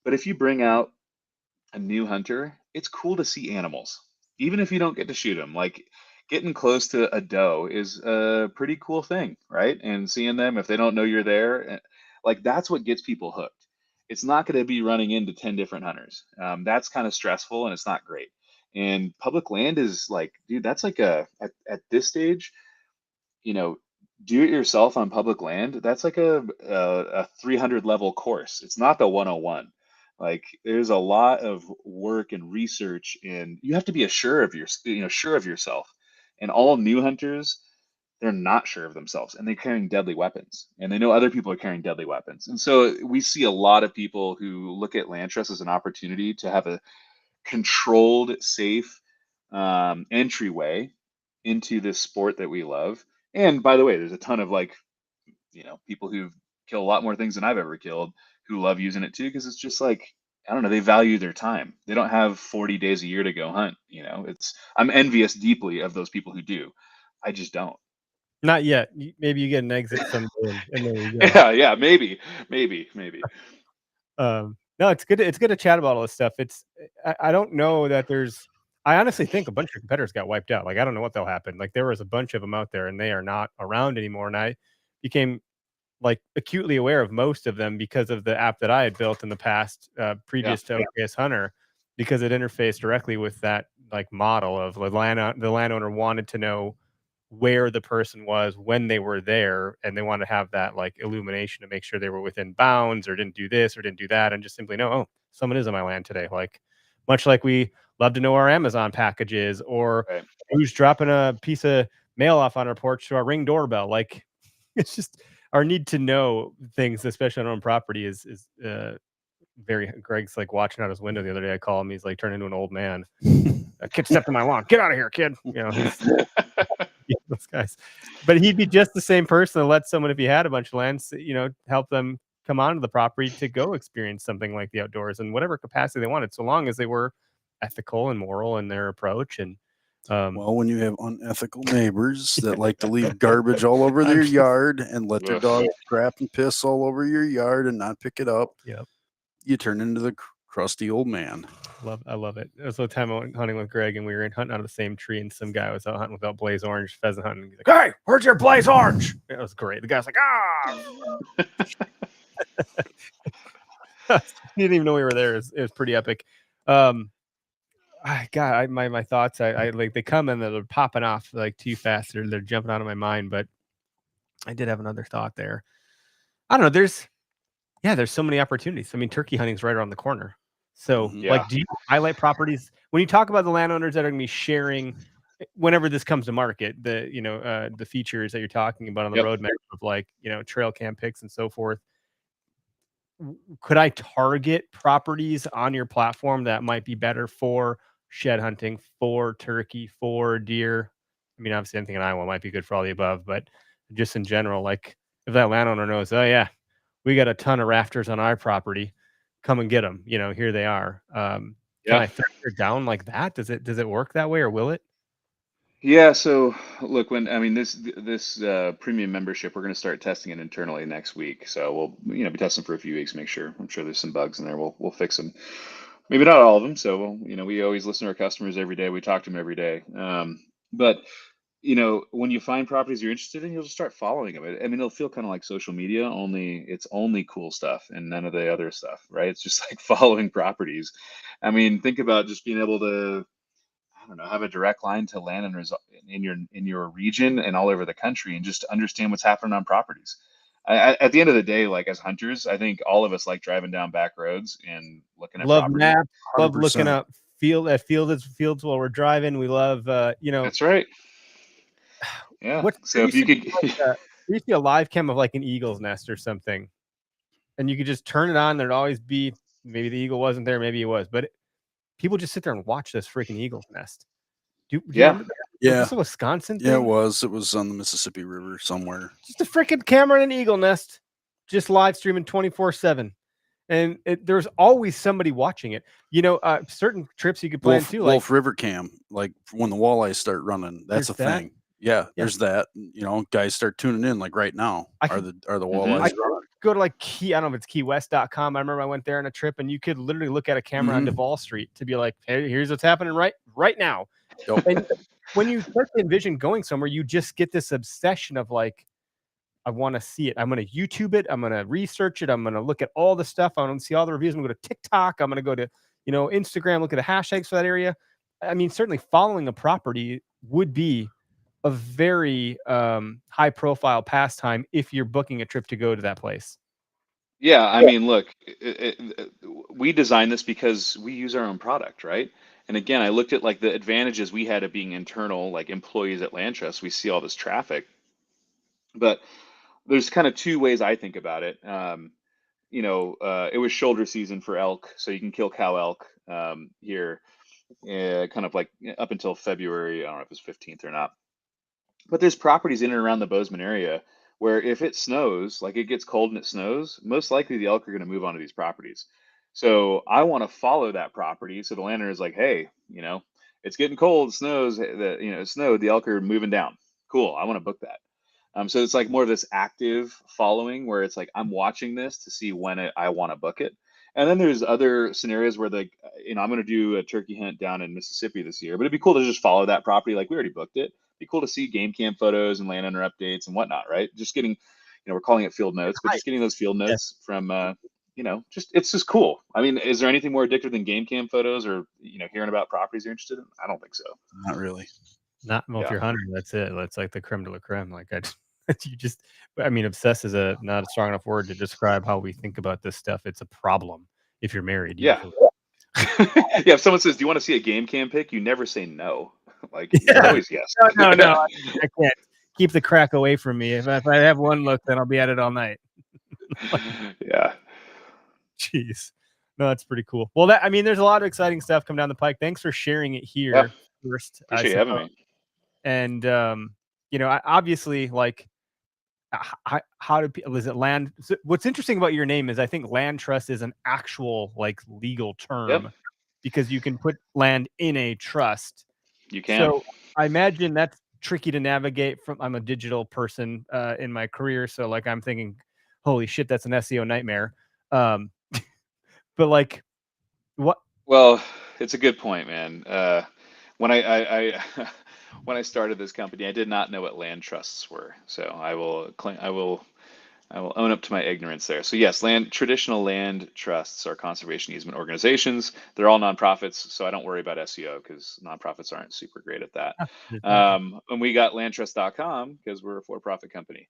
But if you bring out a new hunter, it's cool to see animals, even if you don't get to shoot them. Like, getting close to a doe is a pretty cool thing, right? And seeing them, if they don't know you're there, like, that's what gets people hooked. It's not going to be running into 10 different hunters. That's kind of stressful and it's not great. And public land is like, dude, that's like at this stage, you know, do it yourself on public land, that's like a 300 level course. It's not the 101. Like there's a lot of work and research, and you have to be sure of sure of yourself. And all new hunters, they're not sure of themselves, and they're carrying deadly weapons, and they know other people are carrying deadly weapons. And so we see a lot of people who look at LandTrust as an opportunity to have a controlled, safe entryway into this sport that we love. And by the way, there's a ton of people who kill a lot more things than I've ever killed who love using it too, because it's just like, I don't know, they value their time. They don't have 40 days a year to go hunt. I'm envious deeply of those people who do. I just don't. Not yet. Maybe you get an exit someday, and there you go. Yeah, maybe. No, it's good. It's good to chat about all this stuff. I don't know that there's. I honestly think a bunch of competitors got wiped out. Like I don't know what they'll happen. Like there was a bunch of them out there, and they are not around anymore. And I became like acutely aware of most of them because of the app that I had built in the past, previous to OKS Hunter, because it interfaced directly with that like model of the landowner wanted to know where the person was when they were there, and they want to have that like illumination to make sure they were within bounds or didn't do this or didn't do that, and just simply know, oh, someone is on my land today. Like much like we love to know our Amazon packages or Right. who's dropping a piece of mail off on our porch to our Ring doorbell. Like it's just our need to know things, especially on our own property, is very. Greg's like watching out his window the other day. I call him. He's like turning into an old man. A kid stepped on my lawn. Get out of here, kid. He's those guys. But he'd be just the same person to let someone, if he had a bunch of land, help them come onto the property to go experience something like the outdoors in whatever capacity they wanted, so long as they were ethical and moral in their approach. And well, when you have unethical neighbors that like to leave garbage all over their yard and let their dogs crap and piss all over your yard and not pick it up, you turn into the crusty old man. I love it. It was the time I went hunting with Greg, and we were hunting out of the same tree, and some guy was out hunting without blaze orange pheasant hunting. He's like, "Hey, where's your blaze orange?" It was great. The guy's like, he didn't even know we were there. It was pretty epic. My thoughts, I like they come and they're popping off like too fast. They're jumping out of my mind. But I did have another thought there. I don't know. There's so many opportunities. I mean, turkey hunting's right around the corner. So, like, do you highlight properties when you talk about the landowners that are going to be sharing whenever this comes to market? The features that you're talking about on the roadmap of trail cam pics and so forth. Could I target properties on your platform that might be better for shed hunting, for turkey, for deer? I mean, obviously, anything in Iowa might be good for all the above, but just in general, like if that landowner knows, oh yeah, we got a ton of rafters on our property, come and get them. Here they are. Can I filter down like that? Does it work that way, or will it? Yeah, so look, this premium membership, we're going to start testing it internally next week. So we'll be testing for a few weeks, make sure. I'm sure there's some bugs in there. We'll fix them. Maybe not all of them. So we always listen to our customers every day. We talk to them every day. But when you find properties you're interested in, you'll just start following them. I mean, it'll feel kind of like social media, only it's only cool stuff and none of the other stuff, right? It's just like following properties. I mean, think about just being able to, I don't know, have a direct line to land in your region and all over the country, and just understand what's happening on properties. At the end of the day, like as hunters, I think all of us like driving down back roads and looking at properties. Maps, love looking up fields while we're driving. We love That's right. Yeah. So if you could, there used to be a live cam of like an eagle's nest or something, and you could just turn it on. There'd always be, maybe the eagle wasn't there, maybe he was, but people just sit there and watch this freaking eagle's nest. Do you remember that? Yeah. Was this a Wisconsin thing? Yeah, it was. It was on the Mississippi River somewhere. Just a freaking camera and an eagle nest, just live streaming 24/7. And there's always somebody watching it. Certain trips you could plan too. Wolf River Cam, like when the walleyes start running, that's a thing. Yeah, there's that. Guys start tuning in like right now. Are the walleyes running? Go to like I don't know if it's keywest.com. I remember I went there on a trip, and you could literally look at a camera on Duval Street to be like, hey, here's what's happening right now. Yep. And when you start to envision going somewhere, you just get this obsession of like, I want to see it. I'm going to YouTube it. I'm going to research it. I'm going to look at all the stuff. I'm going to see all the reviews. I'm going to go to TikTok. I'm going to go to, Instagram, look at the hashtags for that area. I mean, certainly following a property would be a very high profile pastime if you're booking a trip to go to that place. Yeah, I mean, look, we designed this because we use our own product, right? And again, I looked at like the advantages we had of being internal, like employees at LandTrust. We see all this traffic, but there's kind of two ways I think about it. It was shoulder season for elk, so you can kill cow elk here, kind of like up until February. I don't know if it's 15th or not. But there's properties in and around the Bozeman area where if it snows, like it gets cold and it snows, most likely the elk are going to move onto these properties. So I want to follow that property. So the landowner is like, hey, it's getting cold, it snows, it snowed, the elk are moving down. Cool, I want to book that. So it's like more of this active following where it's like I'm watching this to see when I want to book it. And then there's other scenarios where I'm going to do a turkey hunt down in Mississippi this year, but it'd be cool to just follow that property. Like we already booked it. It'd be cool to see game cam photos and landowner updates and whatnot, right? Just getting, we're calling it field notes, but just getting those field notes from, it's just cool. I mean, is there anything more addictive than game cam photos or, hearing about properties you're interested in? I don't think so. Not really. If you're hunting, that's it. That's like the creme de la creme. Like obsessed is not a strong enough word to describe how we think about this stuff. It's a problem if you're married. Yeah. Yeah. If someone says, do you want to see a game cam pic? You never say no. Like, it's always yes. No. I can't keep the crack away from me. If I have one look, then I'll be at it all night. Yeah. Jeez. No, that's pretty cool. Well, there's a lot of exciting stuff coming down the pike. Thanks for sharing it here first. Appreciate you having me. And, I obviously like, how do people, is it land? What's interesting about your name is I think LandTrust is an actual like legal term because you can put land in a trust. You can. So I imagine that's tricky to navigate I'm a digital person in my career. So like, I'm thinking, holy shit, that's an SEO nightmare. But like what? Well, it's a good point, man. When I when I started this company, I did not know what land trusts were. So I will own up to my ignorance there. So yes, traditional land trusts are conservation easement organizations. They're all nonprofits, so I don't worry about SEO because nonprofits aren't super great at that. And we got LandTrust.com because we're a for-profit company.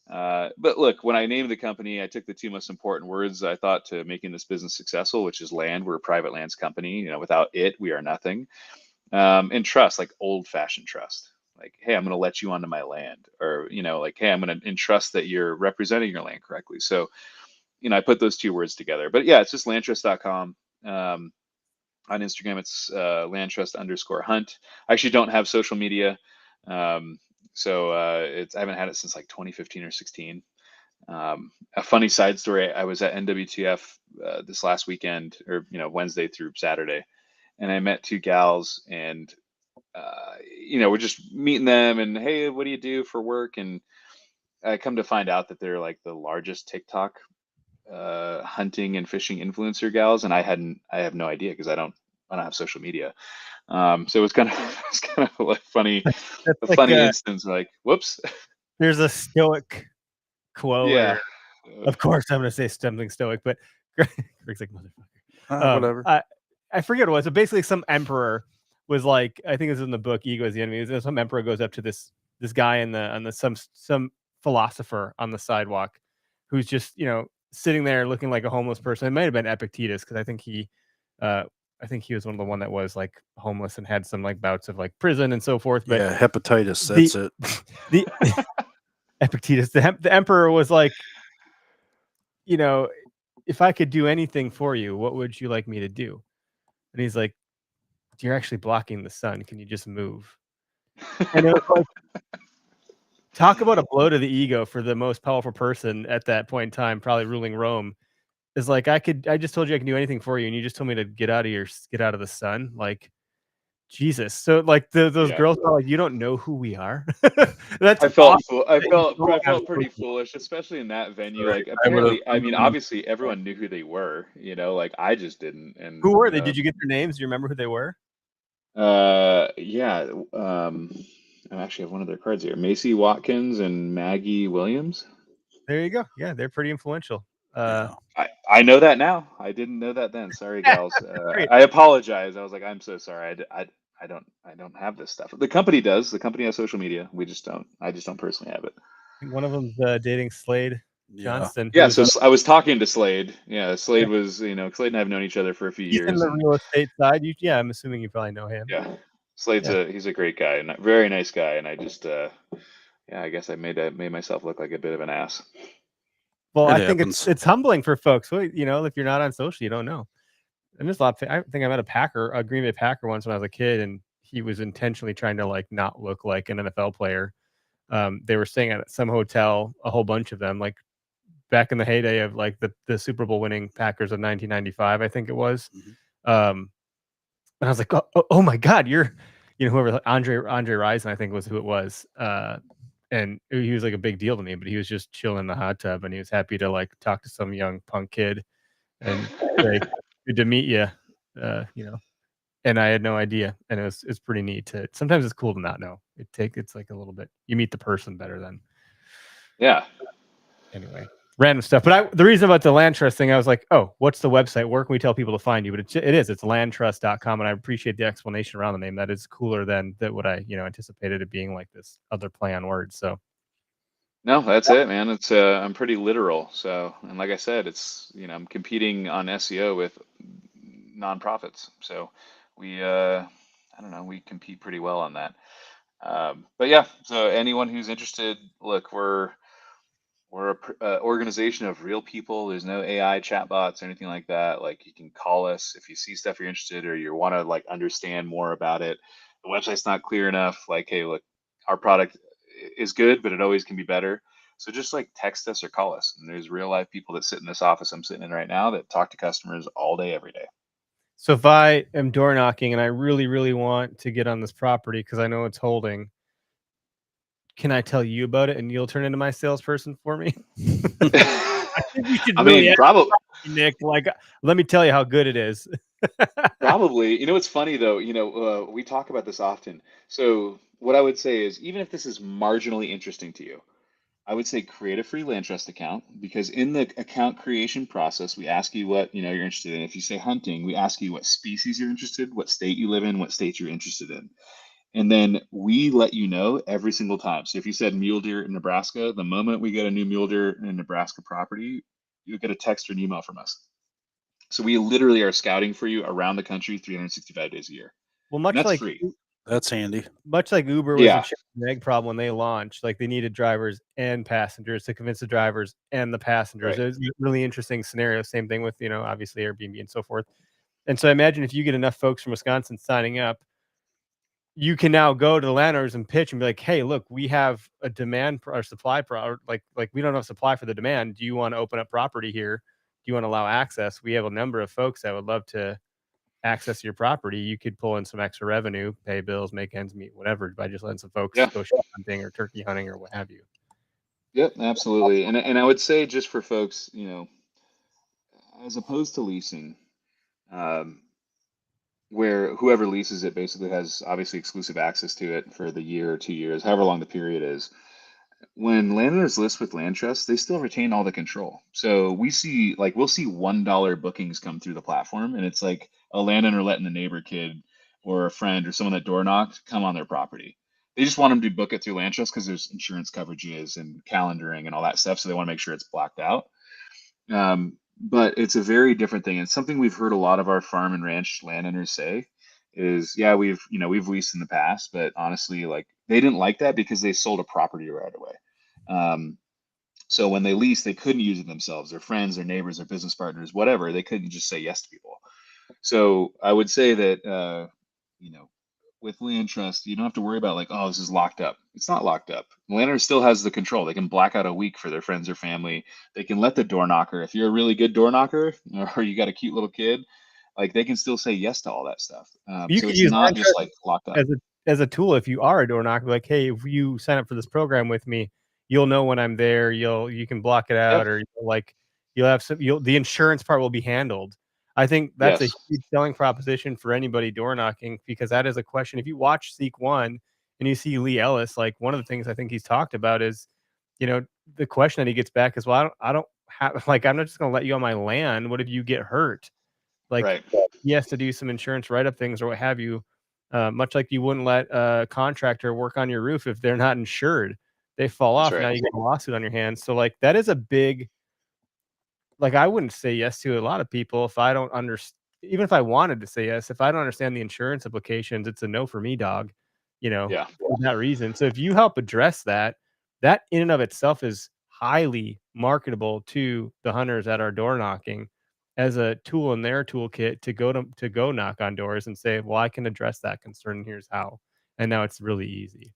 But look, when I named the company, I took the two most important words I thought to making this business successful, which is land. We're a private lands company. Without it, we are nothing. And trust, like old-fashioned trust. Like, hey, I'm going to let you onto my land, or like, hey, I'm going to entrust that you're representing your land correctly. So, I put those two words together. But yeah, it's just landtrust.com. On Instagram, it's landtrust_hunt. I actually don't have social media, so I haven't had it since like 2015 or 16. A funny side story: I was at NWTF this last weekend, or Wednesday through Saturday, and I met two gals, and we're just meeting them, and hey, what do you do for work? And I come to find out that they're like the largest TikTok hunting and fishing influencer gals, and I have no idea because I don't have social media. So it was kind of like funny, instance. Like, whoops. There's a stoic quote. Yeah. Of course, I'm going to say something stoic, but Greg's like, motherfucker. Whatever. I forget what it was. So basically, some emperor was like, I think it's in the book Ego is the Enemy. Some emperor goes up to this guy some philosopher on the sidewalk who's just sitting there looking like a homeless person. It might have been Epictetus because I think he was one that was like homeless and had some like bouts of like prison and so forth. But yeah, hepatitis. That's it. The Epictetus, the emperor was like, if I could do anything for you, what would you like me to do? And he's like, you're actually blocking the sun. Can you just move? And it was like, talk about a blow to the ego for the most powerful person at that point in time, probably ruling Rome. Is like, I just told you I can do anything for you, and you just told me to get out of the sun. Like, Jesus. So like those girls are like, you don't know who we are. I felt pretty foolish, especially in that venue. Right. Like, apparently, obviously everyone knew who they were, like I just didn't. And who were they? Did you get their names? Do you remember who they were? Yeah. I actually have one of their cards here. Macy Watkins and Maggie Williams. There you go. Yeah, they're pretty influential. I know that now. I didn't know that then. Sorry, gals. I apologize. I was like, I'm so sorry. I don't have this stuff. The company does. The company has social media. We just don't. I just don't personally have it. One of them's dating Slade Johnston. Yeah. So I was talking to Slade. Yeah, Slade was, Slade and I have known each other for a few he's years. in the real estate side. Yeah, I'm assuming you probably know him. Yeah, Slade's he's a great guy and a very nice guy. And I just, I guess I made myself look like a bit of an ass. Well, I think it's humbling for folks. If you're not on social, you don't know. And there's a lot. I think I met a Green Bay Packer once when I was a kid, and he was intentionally trying to like not look like an NFL player. They were staying at some hotel, a whole bunch of them, like back in the heyday of like the Super Bowl winning Packers of 1995, I think it was. And I was like, oh my God, you're, whoever Andre Rison, I think was who it was. And he was like a big deal to me, but he was just chilling in the hot tub, and he was happy to like talk to some young punk kid and say, good to meet you, and I had no idea, and it's pretty neat to. Sometimes it's cool to not know. It's like a little bit. You meet the person better than. Yeah. Anyway, random stuff. But the reason about the LandTrust thing, I was like, oh, what's the website? Where can we tell people to find you? But it's LandTrust.com, and I appreciate the explanation around the name. That is cooler than what I anticipated it being, like this other play on words. So. No, that's it, man. It's I'm pretty literal. So, and like I said, it's I'm competing on SEO with nonprofits. So we I don't know, we compete pretty well on that. But yeah, so anyone who's interested, look, we're a organization of real people. There's no AI chatbots or anything like that. Like, you can call us if you see stuff you're interested or you want to like understand more about it. The website's not clear enough. Like, hey, look, our product is good, but it always can be better. So just like text us or call us. And there's real life people that sit in this office I'm sitting in right now that talk to customers all day, every day. So if I am door knocking and I really, really want to get on this property because I know it's holding, can I tell you about it and you'll turn into my salesperson for me? I think you should probably, Nick. Like, let me tell you how good it is. Probably. It's funny though. We talk about this often. So what I would say is, even if this is marginally interesting to you, I would say create a free LandTrust account, because in the account creation process, we ask you what you're interested in. If you say hunting, we ask you what species you're interested, what state you live in, what state you're interested in. And then we let you know every single time. So if you said mule deer in Nebraska, the moment we get a new mule deer in Nebraska property, you'll get a text or an email from us. So we literally are scouting for you around the country 365 days a year. Well, much that's like free. That's handy. Much like Uber was a chicken and egg problem when they launched. Like, they needed drivers and passengers to convince the drivers and the passengers. Right. It was a really interesting scenario. Same thing with, obviously Airbnb and so forth. And so I imagine if you get enough folks from Wisconsin signing up, you can now go to the landowners and pitch and be like, hey, look, we have a demand or supply like we don't have supply for the demand. Do you want to open up property here? Do you want to allow access? We have a number of folks that would love to access your property. You could pull in some extra revenue, pay bills, make ends meet, whatever, by just letting some folks go sheep hunting or turkey hunting or what have you. Yep, absolutely. And I would say, just for folks, as opposed to leasing, where whoever leases it basically has obviously exclusive access to it for the year or 2 years, however long the period is. When landowners list with LandTrust, they still retain all the control. So we'll see $1 bookings come through the platform, and it's like a landowner letting a neighbor kid or a friend or someone that door knocked come on their property. They just want them to book it through LandTrust because there's insurance coverages and calendaring and all that stuff. So they want to make sure it's blocked out. But it's a very different thing. And something we've heard a lot of our farm and ranch landowners say is, we've leased in the past, but honestly, like, they didn't like that because they sold a property right away. So when they leased, they couldn't use it themselves, their friends, their neighbors, their business partners, whatever. They couldn't just say yes to people. So I would say that, with LandTrust, you don't have to worry about like, oh, this is locked up. It's not locked up. The landowner still has the control. They can black out a week for their friends or family. They can let the door knocker, if you're a really good door knocker or you got a cute little kid, like, they can still say yes to all that stuff. You so can it's use not just like locked up. As a tool. If you are a door knocker, like, hey, if you sign up for this program with me, you'll know when I'm there. You can block it out, or you'll have the insurance part will be handled. I think that's a huge selling proposition for anybody door knocking, because that is a question. If you watch Seek One and you see Lee Ellis, like, one of the things I think he's talked about is, the question that he gets back is, well, I don't have, like, I'm not just going to let you on my land. What if you get hurt? Like, he has to do some insurance write-up things or what have you. much like you wouldn't let a contractor work on your roof if they're not insured. They fall That's off. right. Now you get a lawsuit on your hands. So like that is a big, like I wouldn't say yes to a lot of people if I don't understand. Even if I wanted to say yes, if I don't understand the insurance implications, it's a no for me, dog. Yeah. For that reason. So if you help address that, that in and of itself is highly marketable to the hunters that are door knocking as a tool in their toolkit to go knock on doors and say, well, I can address that concern. And here's how. And now it's really easy.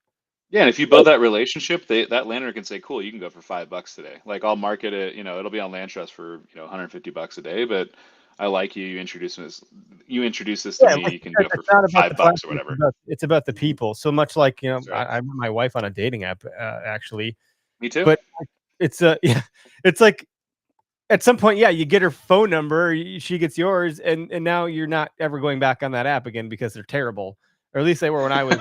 Yeah, and if you build that relationship, that landlord can say, "Cool, you can go for $5 today." Like I'll market it, it'll be on LandTrust for $150 a day, but I like you. You introduce this to Yeah, me. like You can you said, go for it's not about the $5 or platform, whatever. it's about the people. So much like, That's right. I met my wife on a dating app, actually, Me too. but it's yeah, it's like at some point, yeah, you get her phone number, she gets yours, and now you're not ever going back on that app again because they're terrible, or at least they were when I was,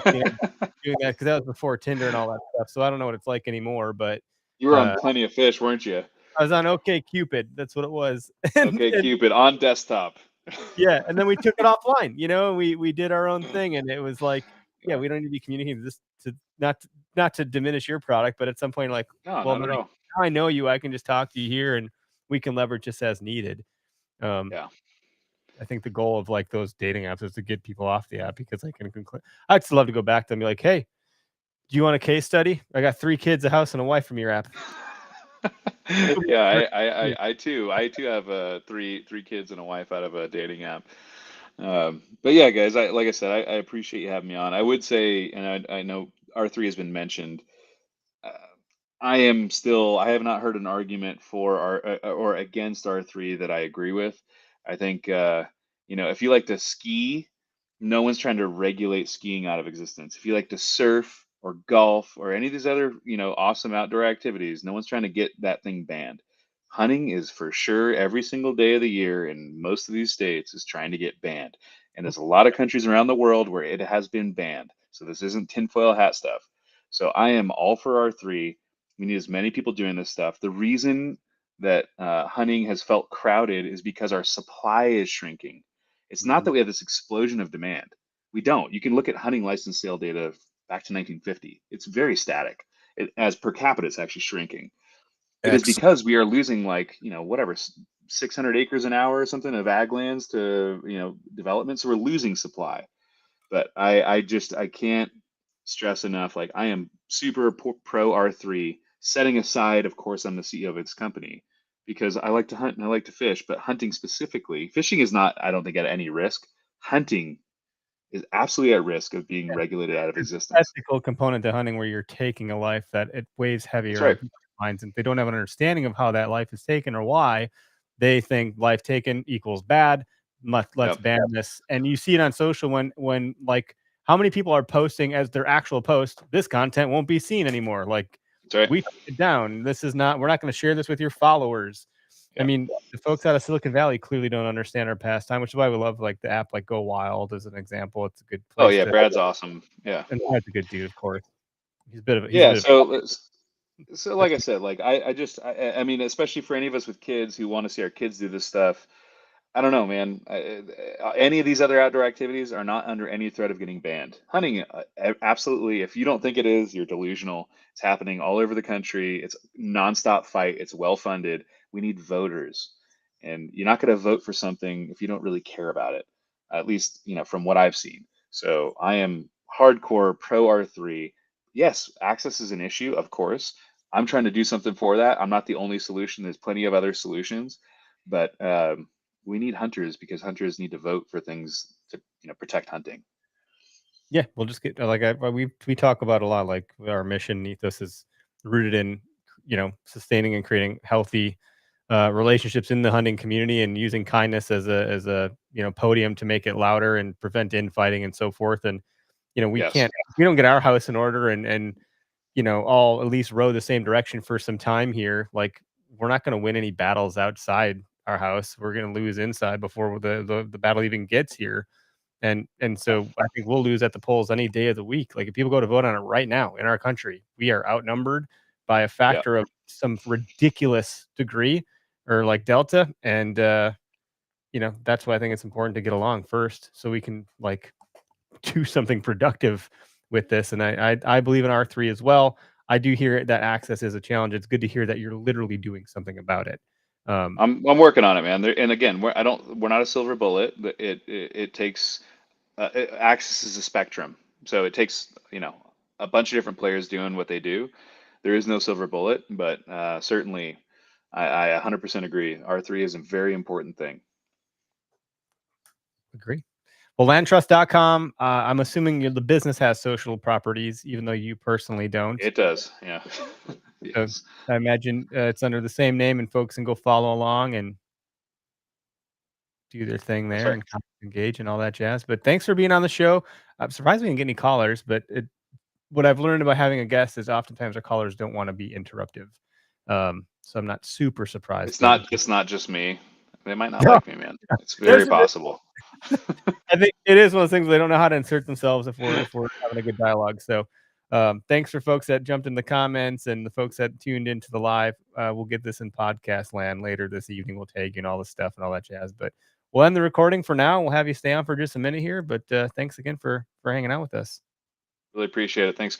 doing that because that was before Tinder and all that stuff. So I don't know what it's like anymore, but You were on Plenty of Fish, weren't you? I was on OK Cupid. That's what it was, and Okay, Cupid on desktop. yeah, and then we took it offline. We did our own thing, and it was like, yeah, Yeah. we don't need to be communicating this to not to diminish your product, but at some point, like, No, well, not at all. now I know you, I can just talk to you here, and we can leverage just as needed. Um, Yeah. I think the goal of like those dating apps is to get people off the app because I can conclude. I'd still love to go back to them and be like, hey, do you want a case study? I got 3 kids, a house, and a wife from your app. Yeah, I too have three kids and a wife out of a dating app. But yeah, guys, like I said, I appreciate you having me on. I would say, and I know R3 has been mentioned. Uh, I have not heard an argument for or against R3 that I agree with. I think, if you like to ski, no one's trying to regulate skiing out of existence. If you like to surf or golf or any of these other, awesome outdoor activities, no one's trying to get that thing banned. Hunting is for sure every single day of the year in most of these states is trying to get banned. And there's a lot of countries around the world where it has been banned. So this isn't tinfoil hat stuff. So I am all for R3. We need as many people doing this stuff. The reason that hunting has felt crowded is because our supply is shrinking. It's not that we have this explosion of demand. We don't. You can look at hunting license sale data back to 1950. It's very static. As per capita, it's actually shrinking. It is Excellent. because we are losing whatever 600 acres an hour or something of ag lands to development. So we're losing supply. But I can't stress enough. Like I am super pro R3. Setting aside, of course, I'm the CEO of its company because I like to hunt and I like to fish. But hunting specifically, fishing is not, I don't think, at any risk. Hunting is absolutely at risk of being regulated out of existence. Ethical component to hunting where you're taking a life that it weighs That's heavier on right. people's minds, and they don't have an understanding of how that life is taken or why. They think life taken equals bad. Let's Yep. ban this. And you see it on social when like how many people are posting as their actual post, this content won't be seen anymore. Like That's right. we took it down. We're not going to share this with your followers. I Yep. mean, the folks out of Silicon Valley clearly don't understand our pastime, which is why we love like the app like Go Wild as an example. It's a good Oh place yeah, to, Brad's awesome. Yeah. and Brad's a good dude, of course. He's a Yeah. bit of So a like I said, like I mean, especially for any of us with kids who want to see our kids do this stuff, I don't know, man. Any of these other outdoor activities are not under any threat of getting banned. Hunting, absolutely. If you don't think it is, you're delusional. It's happening all over the country. It's nonstop fight. It's well funded. We need voters, and you're not going to vote for something if you don't really care about it. At least, from what I've seen. So I am hardcore pro R3. Yes, access is an issue, of course. I'm trying to do something for that. I'm not the only solution. There's plenty of other solutions, but we need hunters because hunters need to vote for things to protect hunting. yeah. We'll just get like we talk about a lot. Like our mission ethos is rooted in sustaining and creating healthy relationships in the hunting community and using kindness as a podium to make it louder and prevent infighting and so forth. And we Yes. can't if we don't get our house in order and all at least row the same direction for some time here. Like we're not going to win any battles outside our house. We're going to lose inside before the battle even gets here. And Yeah. so I think we'll lose at the polls any day of the week. Like if people go to vote on it right now in our country, we are outnumbered by a Yeah. factor of some ridiculous degree or like delta. And that's why I think it's important to get along first so we can like do something productive with this. And I believe in R3 as well. I do hear that access is a challenge. It's good to hear that you're literally doing something about it. I'm working on it, man. And again, we're not a silver bullet. It takes access is a spectrum, so it takes a bunch of different players doing what they do. There is no silver bullet, but certainly I 100% agree. R3 is a very important thing. Agree. Well, LandTrust.com, I'm assuming the business has social properties, even though you personally don't. It does, yeah. Yes. So I imagine it's under the same name, and folks can go follow along and do their thing there and engage and all that jazz. But thanks for being on the show. I'm surprised we didn't get any callers, but what I've learned about having a guest is oftentimes our callers don't want to be interruptive. So I'm not super surprised. It's not just me. They might not like me, man. It's very possible. I think it is one of those things they don't know how to insert themselves if we're having a good dialogue. So thanks for folks that jumped in the comments and the folks that tuned into the live. We'll get this in podcast land later this evening. We'll tag you and all the stuff and all that jazz. But we'll end the recording for now. We'll have you stay on for just a minute here. But thanks again for hanging out with us. Really appreciate it. Thanks, guys.